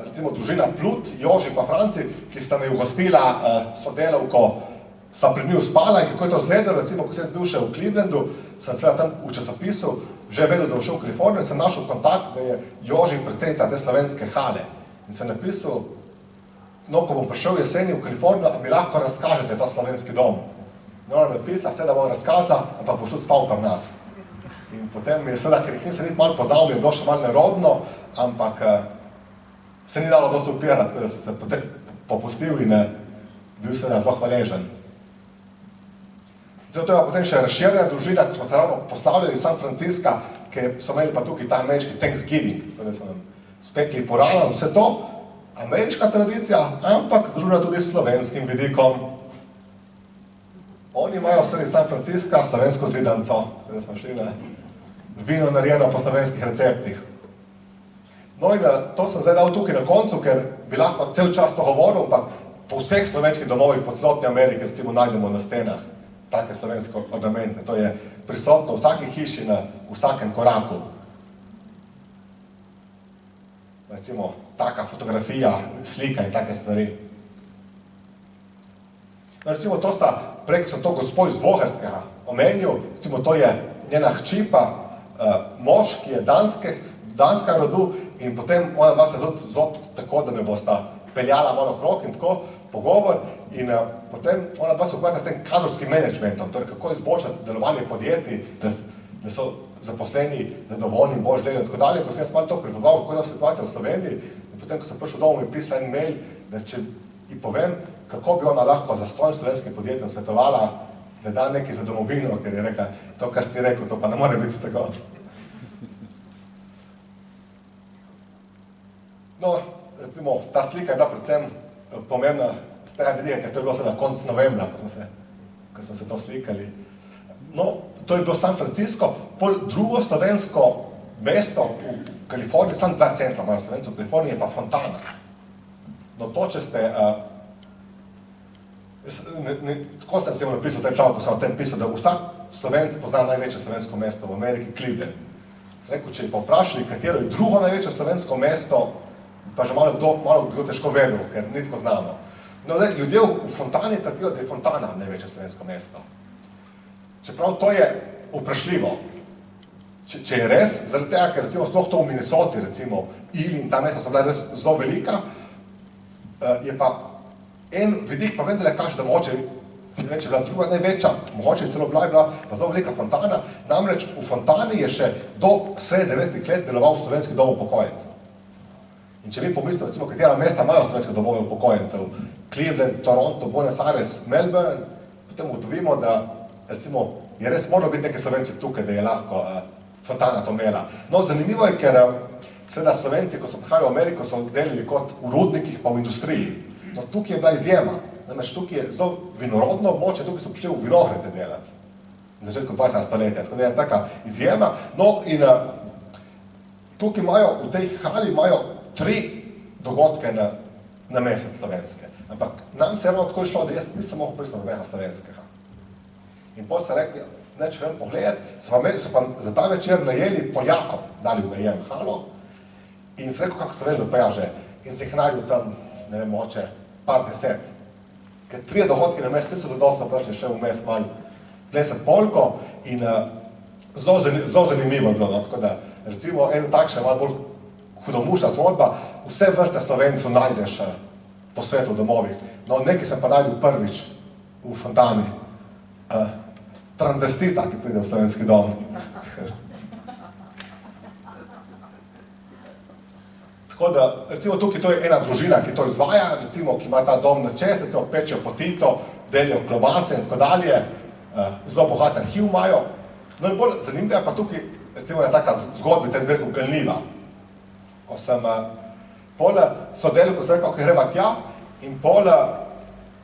recimo družina Plut, Joži pa Franci, ki sta me ugostila sodelavko, sta pred njiju spala in kako je to izgledalo, recimo, ko sem bil še v Clevelandu, sem seveda tam v časopisu že vedel, da bo šel v Kalifornijo in sem našel kontakt, da je Joži predsednica te slovenske hale. In sem napisal, no, ko bom prišel jeseni v Kalifornijo, mi lahko razkažete ta slovenski dom. No, ona napisala, seveda bom razkazala, ampak boš tudi spal pri nas. In potem mi je seveda, ker jih nisem niti malo poznal, mi je bilo še malo nerodno, ampak se ni dalo dosti upirati, tako da sem se potem popustil in bil seveda zelo hvaležen. Zdaj, to je pa potem še razširjena družina, ko smo se ravno poslavljali iz San Francisca, ker so imeli pa tukaj ta ameriški Thanksgiving, da so nam spekli porana, vse to, ameriška tradicija, ampak združena tudi s slovenskim vidikom. Oni imajo v sredi San Francisca slovensko zidanco, da smo šli na vino narejeno po slovenskih receptih. No in to sem zdaj dal tukaj na koncu, ker bi lahko cel čas to govoril, ampak po vseh slovenskih domovih po celotni Ameriki recimo najdemo na stenah take slovenske ornamente. To je prisotno v vsaki hiši, na vsakem koraku. Recimo taka fotografija, slika in take stvari. No, recimo to sta, preko sem to gospo iz Dvoherskega omenil, recimo to je njena hči pa mož, ki je danska rodu, in potem ona dva se zelo tako, da me bosta peljala malo krok in tako pogovor in potem ona dva se ukvarja s tem kadrovskim menedžmentom, torej kako izboljšati delovanje podjetij, da so zaposleni zadovoljni, boljši deli in tako dalje. Ko sem jaz malo to pripovedoval, kako je ta situacija v Sloveniji, in potem, ko sem prišel domov, mi je pisala en mail, da če ji povem, kako bi ona lahko za stojno slovenskim podjetjem svetovala, ne da nekaj za domovino, ker je rekla, to, kar si ti rekel, to pa ne more biti tako. No, recimo, ta slika je bila predvsem pomembna z tega vidika, ker to je bilo seveda konec novembra, ko smo se to slikali. No, to je bilo San Francisco, pol drugo slovensko mesto v Kaliforniji, samo 2 centra imajo Slovencev v Kaliforniji, je pa Fontana. No, to, če ste, tako sem recimo napisal v tem čavu, ko sem o tem pisal, da vsak Slovenc pozna največje slovensko mesto v Ameriki, Cleveland. Sem rekel, če pa vprašali, katero je drugo največje slovensko mesto, pa že malo kdo težko vedel, ker ni tako znano. No, ljudje v Fontani trpijo, da je Fontana največje slovensko mesto. Čeprav to je vprašljivo. Če je res, zaradi tega, ker recimo sploh to v Minnesoti, recimo, Ili in ta mesta so bila res zelo velika, je pa en vidik pa vendar kaže, da mogoče, ne vem, če je bila druga največja, mogoče je celo bila zelo velika Fontana, namreč v Fontani je še do sredi 90. let deloval slovenski dom upokojencev. In če vi pomislite, recimo, katera mesta imajo slovenske domove upokojencev, Cleveland, Toronto, Buenos Aires, Melbourne, potem ugotovimo, da recimo je res moralo biti nekaj Slovencev tukaj, da je lahko Fontana to imela. No, zanimivo je, ker seveda Slovenci, ko so prihajali v Ameriko, so delali kot v rudnikih pa v industriji. No, tukaj je bila izjema. Namreč tukaj je zelo vinorodno območje, tukaj so prišli v vinograde delati. Na začetku 20. stoletja, tako da je taka izjema. No, in tukaj imajo, v tej hali imajo 3 dogodke na mesec slovenske. Ampak nam se je ravno tako išlo, da jaz nisem mogel pristati nobenega slovenskega. In potem so rekli, neč grem pogledat, so pa za ta večer najeli Poljakom, dali v najem halo, in sem rekel, kako so vezali pa ja že, in se jih najdel tam, ne vem, moče, par 10. Ker 3 dohodki na mesec, so zadostno prišli še vmes malo plesati polko in zelo zanimivo je bilo, no, tako da recimo en takšen malo bolj hudomušna zgodba, vse vrste Slovencev najdeš po svetu v domovih. No, nekaj sem pa najdel prvič v Fontani, transvestita, ki pride v slovenski dom. Tako da, recimo tukaj to je ena družina, ki to izvaja, recimo, ki ima ta dom na čest, recimo pečejo potico, delijo klobase in tako dalje, zelo bogat arhiv imajo. No in bolj zanimiva pa tukaj, recimo, je taka zgodbica iz Berkov Galniva. Ko sem pol sodelavko sem rekel, ok, greva tja in pol,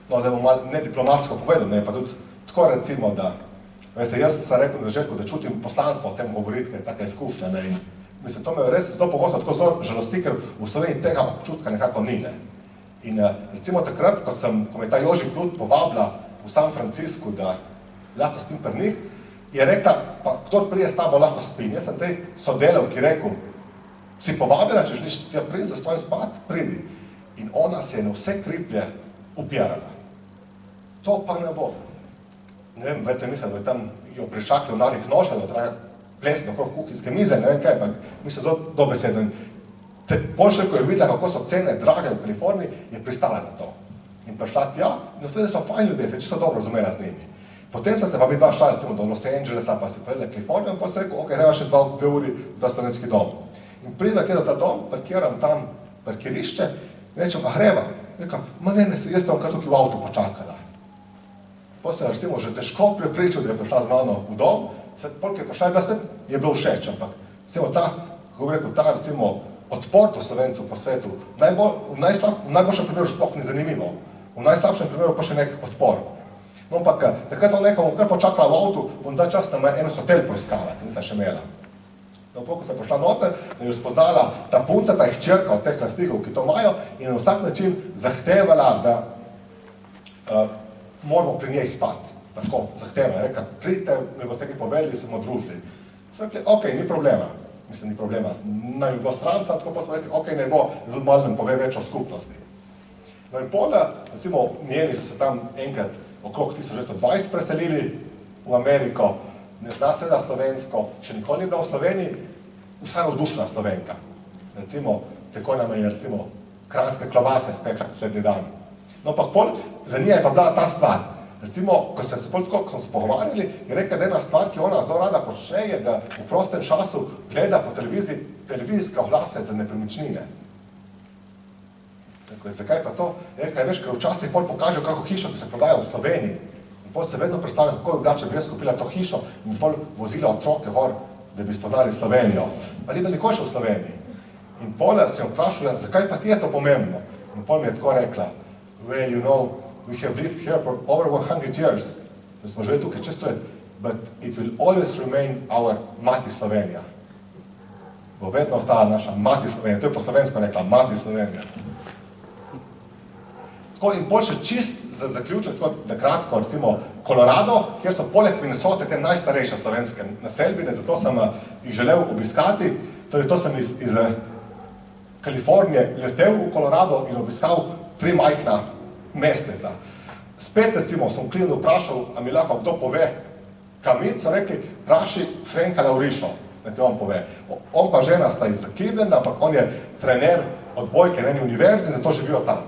no zdaj bom malo nediplomatsko povedal, ne, pa tudi tako recimo, da, veste, jaz sem rekel na začetku, da čutim poslanstvo o tem govoriti, ker je taka izkušnja, ne, in mislim, to me res zelo pogosto tako zelo žalosti, ker v Sloveniji tega občutka nekako ni, ne. In recimo takrat, ko me ta Joži Plut povabila v San Francisco, da lahko spim pri njih, je rekla, pa kdor prije s tabo lahko spim, jaz sem tej sodelavki rekel, si povabila, če želiš tja pridi, zastojim spat, pridi. In ona se je na vse kriplje upirala. To pa ne bo. Ne vem, vete, mislim, da je tam jo pričakali v narih nošah, da traja plesati okrog kuhinjske mize, ne vem kaj, pa mislim, zelo dobesedno. Pošle, ko je videla, kako so cene drage v Kaliforniji, je pristala na to. In prišla tja, in ostali so fajn ljudje, se čisto dobro razumela z njimi. Potem sem se pa videla šla recimo do Los Angelesa, pa si predela Kalifornijo, pa sem rekel, ok, greva še 2 uri za slovenski dom. In pridem tja do ta dom, parkiram tam parkirišče, in rečem, pa greva. Rekam, ma ne, jaz tam kar tukaj v avtu počakala. Potem sem recimo že težko prepričal, da je prišla z mano v dom, polk je prišla, je bilo všeč, ampak recimo ta, kako bi rekel, ta recimo odpor do Slovencev po svetu, v najboljšem primeru sploh ni zanimivo, v najslabšem primeru pa še nek odpor. No, ampak takrat to nekaj kar počakala v avtu, bom ta čas tam en hotel poiskala, ki nisem še imela. No, ko sem prišla noter, da je spoznala ta punca, ta hčerka od teh lastnikov, ki to imajo, in na vsak način zahtevala, da moramo pri njej spati. Tako, zahtevala, reka, pridite, mi boste nekaj povedali, se bomo družili. Smo rekli, ok, ni problema. Mislim, ni problema. Naj bi bilo sram, tako pa smo rekli, ok, ne bo, da tudi malo nam pove več o skupnosti. No in pol, recimo, njeni so se tam enkrat okrog 1920 preselili v Ameriko, ne zna seveda slovensko, še nikoli ni bila v Sloveniji, vsa navdušena Slovenka. Recimo, tako nam je recimo kranjske klobase spekla naslednji dan. No, pa pol, za njej je pa bila ta stvar. Recimo, ko sem se pogovarjali, je rekla, da ena stvar, ki ona zelo rada počne, je, da v prostem času gleda po televizijske oglase za nepremičnine. Zakaj pa to? Je rekla, veš, ker včasih pol pokažejo kako hišo, ki se prodaja v Sloveniji. In Potem se vedno predstavljam, kako bi bila, če bi jaz kupila to hišo in pol vozila otroke gor, da bi spoznali Slovenijo. Pa ni bilo nikoli še v Sloveniji. In pol sem vprašala, zakaj pa ti je to pomembno? In pol mi je tako rekla, well, you know, we have lived here for over 100 years. Da smo živeli tukaj čez let, but it will always remain our mati Slovenija. Bo vedno ostala naša mati Slovenija. To je po slovensko rekla, mati Slovenija. Tako in pol še čist za zaključek, tako na kratko, recimo Colorado, kjer so poleg Minnesote te najstarejše slovenske naselbine, zato sem jih želel obiskati. Torej, to sem iz Kalifornije letel v Colorado in obiskal 3 majhna mesteca. Spet, recimo, sem Clevelandu vprašal, a mi lahko kdo pove, kam iti, so rekli, vpraši Franka Laurišo, da ti on pove. On pa žena sta iz Clevelanda, ampak on je trener odbojke na eni univerzi in zato živijo tam.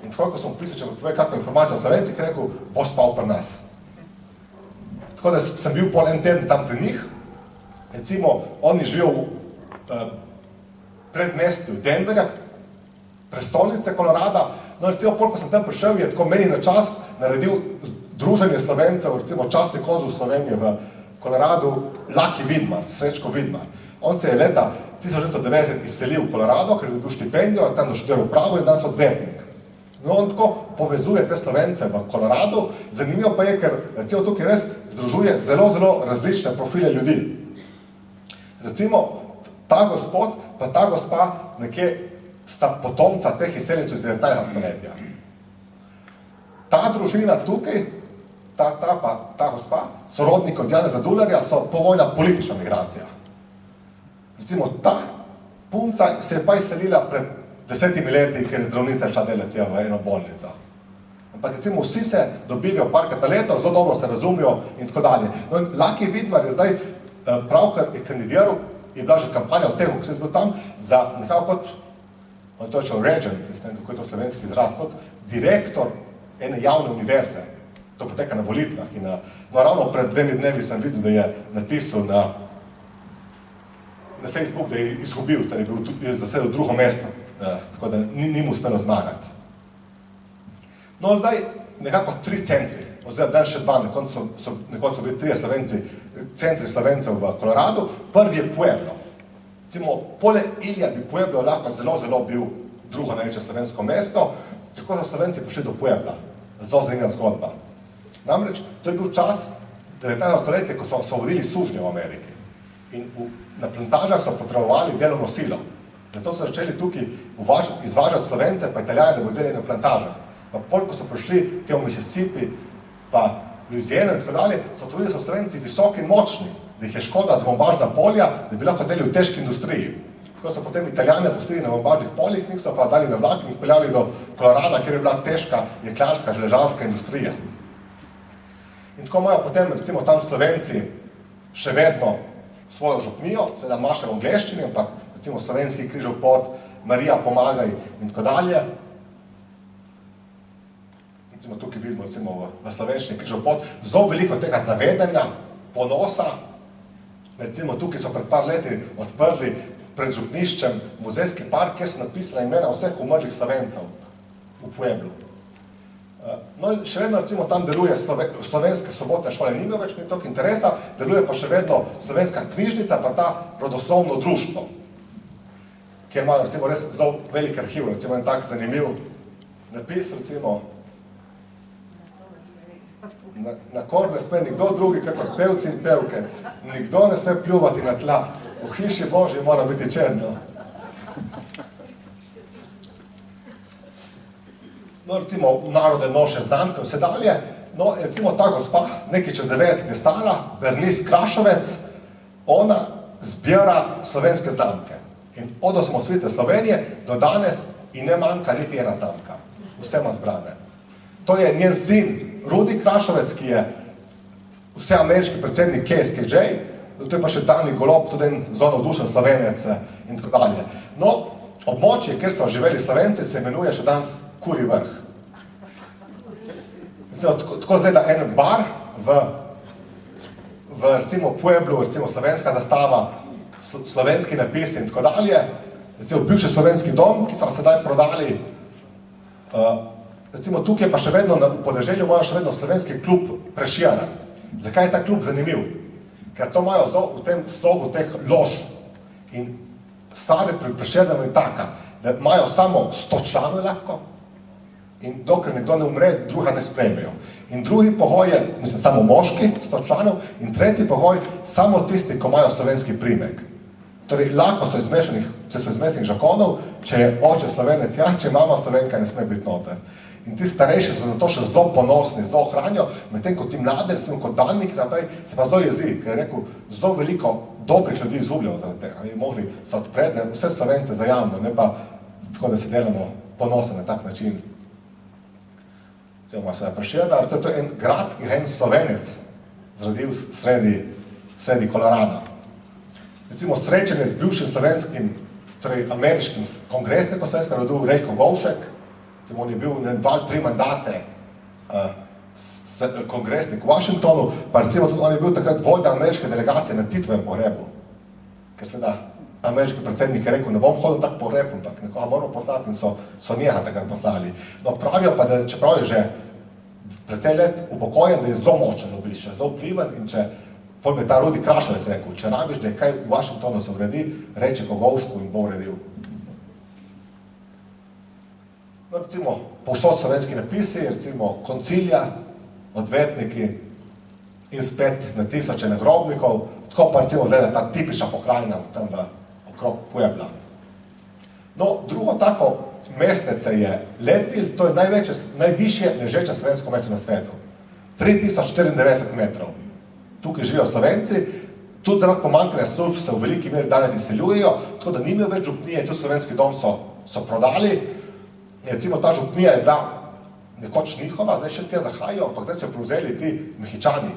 In tako, ko sem pisal, če mi pove kakšno informacijo o Slovencih, rekel, boš spal pri nas. Tako da sem bil pol en teden tam pri njih. Recimo, oni živijo v predmestju Denverja, prestolnice Kolorada. No, recimo, ko sem tam prišel, je tako meni na čast naredil druženje Slovencev, recimo častni konzul Slovenije v Koloradu, Laki Vidmar, Srečko Vidmar. On se je leta 1990 izselil v Kolorado, ker je dobil štipendijo, tam doštudiral pravo in danes odvetnik. No, on tako povezuje te Slovence v Koloradu, zanimivo pa je, ker recimo tukaj res združuje zelo, zelo različne profile ljudi. Recimo, ta gospod pa ta gospa nekje sta potomca teh izseljencev iz 19. stoletja. Ta družina tukaj, ta gospa, sorodnik od Janeza Dularja, so povojna politična migracija. Recimo, ta punca se je pa izselila pred 10 leti, ker je zdravnica šla delati v eno bolnico. Ampak recimo vsi se dobivajo parkrat na leto, zelo dobro se razumijo in tako dalje. No in Laki Vidmar je zdaj pravkar je kandidiral, je bila že kampanja v Tehu, ko sem bil tam, za nekako kot, on to je čel regent, ne vem kako je to slovenski izraz, kot direktor ene javne univerze. To poteka na volitvah in no, ravno pred 2 dnevi sem videl, da je napisal na Facebook, da je izgubil, da je zasedel drugo mesto, tako da ni mu uspelo zmagati. No, zdaj nekako 3 centri, oziroma dan še 2, nekoč so bili 3 Slovenci, centri Slovencev v Koloradu. Prvi je Pueblo. Recimo, poleg Ilja bi Pueblo lahko zelo, zelo bil drugo največje slovensko mesto, tako so Slovenci prišli do Puebla. Zelo zanimiva zgodba. Namreč, to je bil čas 19. stoletja, ko so osvobodili sužnje v Ameriki. In na plantažah so potrebovali delovno silo. Zato so začeli tukaj izvažati Slovence, pa Italijane, da bodo delali na plantažah. Pa pol, ko so prišli te v Mississippi, pa Louisiana in tako dalje, so otvorili, da so Slovenci visoki in močni, da jih je škoda za bombažna polja, da bi lahko delali v težki industriji. Tako so potem Italijane pustili na bombažnih poljih, njih so pa dali na vlak in jih peljali do Kolorada, kjer je bila težka jeklarska, želežarska industrija. In tako imajo potem, recimo, tam Slovenci še vedno svojo župnijo, seveda maše v angleščini, ampak recimo Slovenski križov pot, Marija pomagaj in tako dalje. Recimo tukaj vidimo recimo v slovenščini križov pot, zelo veliko tega zavedanja, ponosa. Recimo tukaj so pred par leti odprli pred župniščem muzejski park, kjer so napisali imena vseh umrlih Slovencev v Pueblu. No in še vedno recimo tam deluje slovenske sobotne šole, nima več ni toliko interesa, deluje pa še vedno slovenska knjižnica, pa ta rodoslovno društvo, kjer imajo recimo res zelo velik arhiv, recimo en tak zanimiv napis, recimo na kor ne sme nikdo drugi, kakor pevci in pevke, nikdo ne sme pljuvati na tla, v hiši Božji mora biti čedno. No, recimo, narode noše znamke, vse dalje. No, recimo, ta gospa, nekaj čez 90 je stala, Bernice Krašovec, ona zbira slovenske znamke. In od osamosvojitve Slovenije do danes in ne manjka niti ena znamka. Vse ima zbrane. To je njen sin, Rudi Krašovec, ki je vseameriški predsednik KSKJ, to je pa še Dani Golob, tudi en zelo navdušen Slovenec in tako dalje. No, območje, kjer so živeli Slovenci, se imenuje še danes Kurji vrh. Tako zdaj, da en bar v recimo Pueblu, recimo slovenska zastava, slovenski napisi in tako dalje, recimo bivši slovenski dom, ki so sedaj prodali, recimo tukaj pa še vedno v podeželju imajo še vedno slovenski klub Prešeren. Zakaj je ta klub zanimiv? Ker to imajo v tem slogu teh lož. In stvar pri Prešernu je taka, da imajo samo 100 članov lahko in dokler nekdo ne umre, druga ne sprejmejo. In drugi pogoj je, mislim, samo moški, 100 članov, in tretji pogoj, samo tisti, ko imajo slovenski primek. Torej, lahko so izmešanih žakonov, če je oče Slovenec, ja, če mama Slovenka, ne sme biti noter. In ti starejši so na to še zelo ponosni, zelo ohranijo, medtem ko ti mladi, recimo kot Danik, se pa zelo jezi, ker je rekel, zelo veliko dobrih ljudi izgubljamo zaradi tega. Bi mogli se odpreti, da vse Slovence zajamemo, ne pa tako, da se delamo ponosni na tak način. Recimo se je Prešerna, to je en grad, ki je en Slovenec zrodil sredi Kolorada. Recimo srečanje z bivšim slovenskim, torej ameriškim kongresnikom slovenskega rodu Rejko Govšek, recimo on je bil 2-3 mandate kongresnik v Washingtonu, pa recimo tudi on je bil takrat vodja ameriške delegacije na Titovem pogrebu. Ker seveda ameriški predsednik je rekel, ne bom hodil tak pogreb, ampak nekoga moramo poslati in so njega takrat poslali. No, pravijo pa, da čeprav je že precej let upokojen, da je zelo močen obiš, zelo vpliven in če pol bi ta Rudi Krašalec rekel, če rabiš, da je kaj v Washingtonu se uredi, reče Kogovšku in bo uredil. No, recimo, povsod slovenski napisi, recimo koncilija, odvetniki in spet na tisoče nagrobnikov, tako pa recimo gleda ta tipična pokrajina tam okrog Puebla. No, drugo tako mestece je Leadville, to je najvišje ležeče slovensko mesto na svetu. 3094 metrov. Tukaj živijo Slovenci, tudi zaradi pomanjkanja služb se v veliki meri danes izseljujejo, tako da nimajo več župnije, tu slovenski dom so prodali. Recimo ta župnija je bila nekoč njihova, zdaj še tja zahajajo, ampak zdaj so prevzeli ti Mehičani,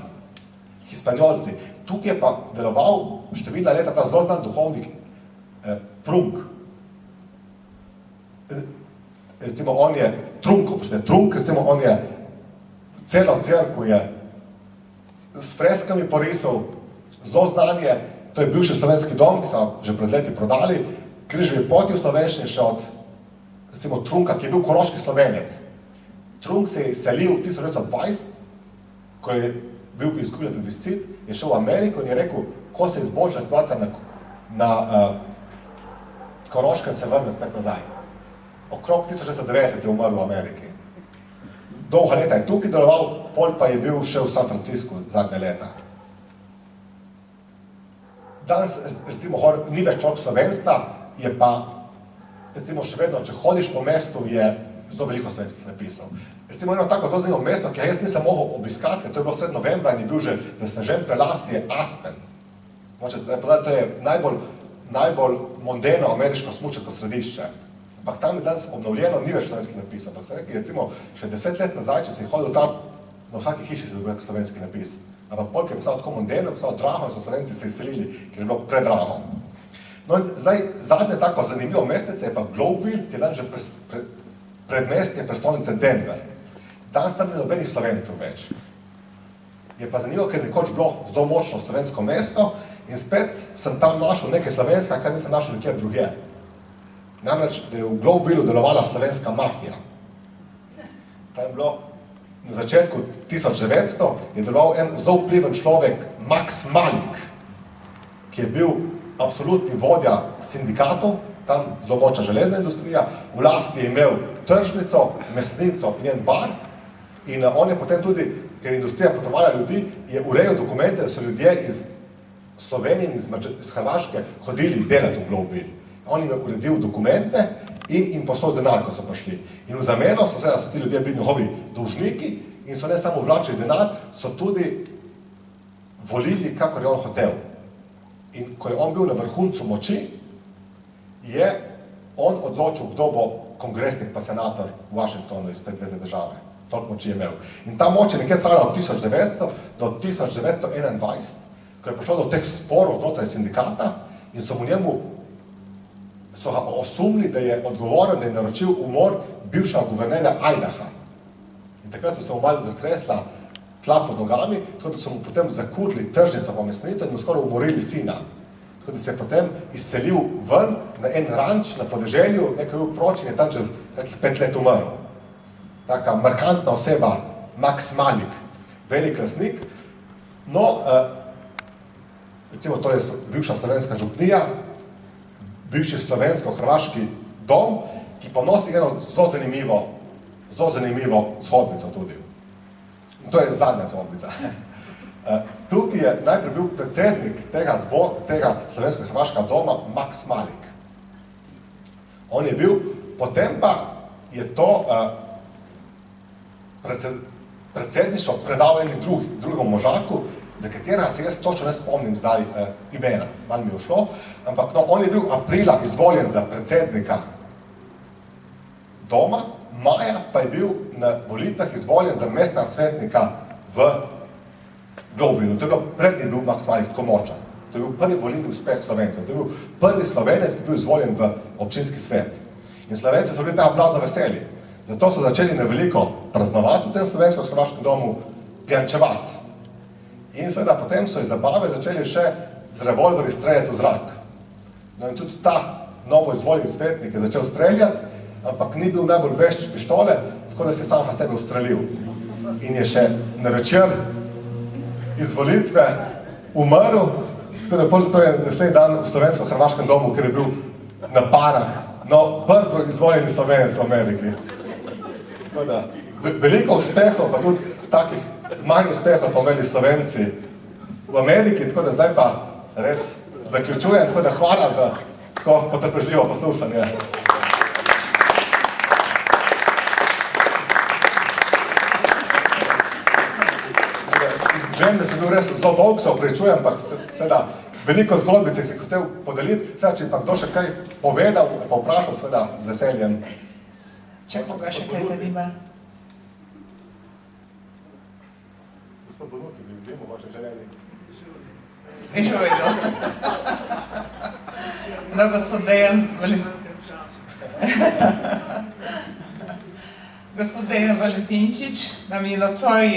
Hispanjolci. Tukaj je pa deloval številna leta ta zelo znan duhovnik Prunk. Recimo on je Trunk, recimo on je celo cerkev je s freskami porisal, zelo znan je, to je bivši slovenski dom, ki so že pred leti prodali, križevi poti v slovenščini še od recimo Trunka, ki je bil koroški Slovenec. Trunk se je selil 1920, ko je bil izgubljen plebiscit, je šel v Ameriko in je rekel, ko se izboljša situacija na Koroškem, se vrne spet nazaj. Okrog 1990 je umrl v Ameriki. Dolga leta je tukaj deloval, pol pa je bil še v San Franciscu zadnje leta. Danes, recimo, ni več človek slovenstva, je pa, recimo, še vedno, če hodiš po mestu, je zelo veliko slovenskih napisov. Recimo, eno tako zelo zanimivo mesto, ki jaz nisem mogel obiskati, ker to je bilo sred novembra in je bil že zasnežen prelaz, je Aspen. To je najbolj mondeno ameriško smučarsko središče. Ampak tam je danes obnovljeno, ni več slovenskih napisov. Ampak se reki, recimo, še 10 let nazaj, če si hodil tam, na vsaki hiši se dobil slovenski napis. Ampak polk je postal tako mondeno, postal drago in so Slovenci se izselili, ker je bilo predrago. No in zdaj, zadnje tako zanimivo mestece je pa Globeville, ki je dan že predmestje prestolnice Denver. Danes tam ni nobenih Slovencev več. Je pa zanimivo, ker je nekoč bilo zelo močno slovensko mesto in spet sem tam našel nekaj slovenska, kar nisem našel nikjer drugje. Namreč, da je v Globeville delovala slovenska mafija. Tam je bilo na začetku 1900 je deloval en zelo vpliven človek, Max Malik, ki je bil absolutni vodja sindikatov, tam zelo močna železna industrija, v lasti je imel tržnico, mesnico in en bar in on je potem tudi, ker je industrija potovala ljudi, je urejal dokumente, da so ljudje iz Slovenije in iz Hrvaške hodili delati v Globeville. On jim je uredil dokumente in jim poslal denar, ko so prišli. In v zameno so ti ljudje bili njihovi dolžniki in so ne samo vlačili denar, so tudi volili, kakor je on hotel. In ko je on bil na vrhuncu moči, je on odločil, kdo bo kongresnik pa senator v Washingtonu iz te zvezne države. Toliko moči je imel. In ta moč je nekje trajala od 1900 do 1921, ko je prišlo do teh sporov znotraj sindikata in so ga osumili, da je odgovoren, da je naročil umor bivšega guvernerja Idaha. In takrat so se mu malo zatresla tla pod nogami, tako da so mu potem zakurili tržnico pa mesnico in mu skoraj umorili sina. Tako da se je potem izselil ven na en ranč na podeželju, nekaj bil proč in je tam čez nekih 5 let umrl. Taka markantna oseba, Max Malik. velik lastnik. No, recimo, to je bivša slovenska župnija, bivši slovensko-hrvaški dom, ki pa nosi eno zelo zanimivo zgodbico tudi. In to je zadnja zgodbica. Tukaj je najprej bil predsednik tega slovensko-hrvaškega doma Max Malik. On je bil, potem pa je to predsedništvo predal eni drugom možaku, za katerega se jaz točno ne spomnim zdaj imena, malo mi je ušlo, ampak no, on je bil aprila izvoljen za predsednika doma, maja pa je bil na volitvah izvoljen za mestnega svetnika v Glovinu. To je prednji bil Max Malik tako močan. To je bil prvi volilni uspeh Slovencev. To je bil prvi Slovenec, ki je bil izvoljen v občinski svet. In Slovenci so bili tega blazno veseli. Zato so začeli na veliko praznovati v tem slovensko-hrvaškem domu, pijančevati. In seveda potem so iz zabave začeli še z revolverji streljati v zrak. No in tudi ta novo izvoljeni svetnik je začel streljati, ampak ni bil najbolj vešč pištole, tako da si sam na sebe ustrelil. In je še na večer izvolitve umrl, tako da to je naslednji dan v slovensko-hrvaškem domu, ker je bil na parah, no, prvi izvoljeni Slovenec v Ameriki. Tako da, veliko uspehov, pa tudi takih manj uspehov smo imeli Slovenci v Ameriki, tako da zdaj pa res zaključujem, tako da hvala za tako potrpežljivo poslušanje. Vem, da sem bil res zelo dolg, se oprečujem, ampak seveda veliko zgodbice si hotel podeliti, seveda, če pa kdo še kaj povedal, pa vprašal, seveda, z veseljem. Če koga še kaj zanima? Gospod Bonuti, bi mogoče želeli. Nič povedal. No, gospod Dejan Valentinčič nam je nocoj,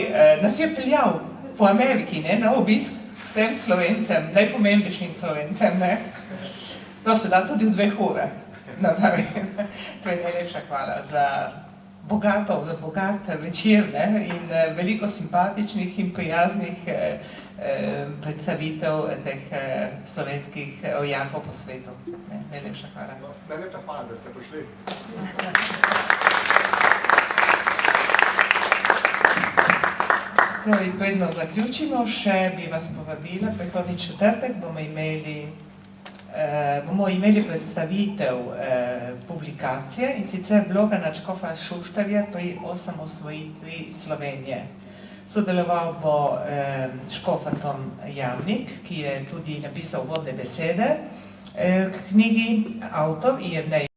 nas je peljal po Ameriki, ne, na obisk vsem Slovencem, najpomembnejšim Slovencem, ne. To se da tudi v 2 urah. To je najlepša hvala za bogat večer, ne, in veliko simpatičnih in prijaznih predstavitev teh slovenskih ojakov po svetu. Najlepša hvala. Najlepša hvala, da ste prišli. Torej, predno zaključimo, še bi vas povabila, prihodnji četrtek bomo imeli predstavitev publikacije, in sicer bloga nadškofa Šuštarja pri osamosvojitvi Slovenije. Sodeloval bo škof Anton Jamnik, ki je tudi napisal uvodne besede k knjigi, avtor Jernej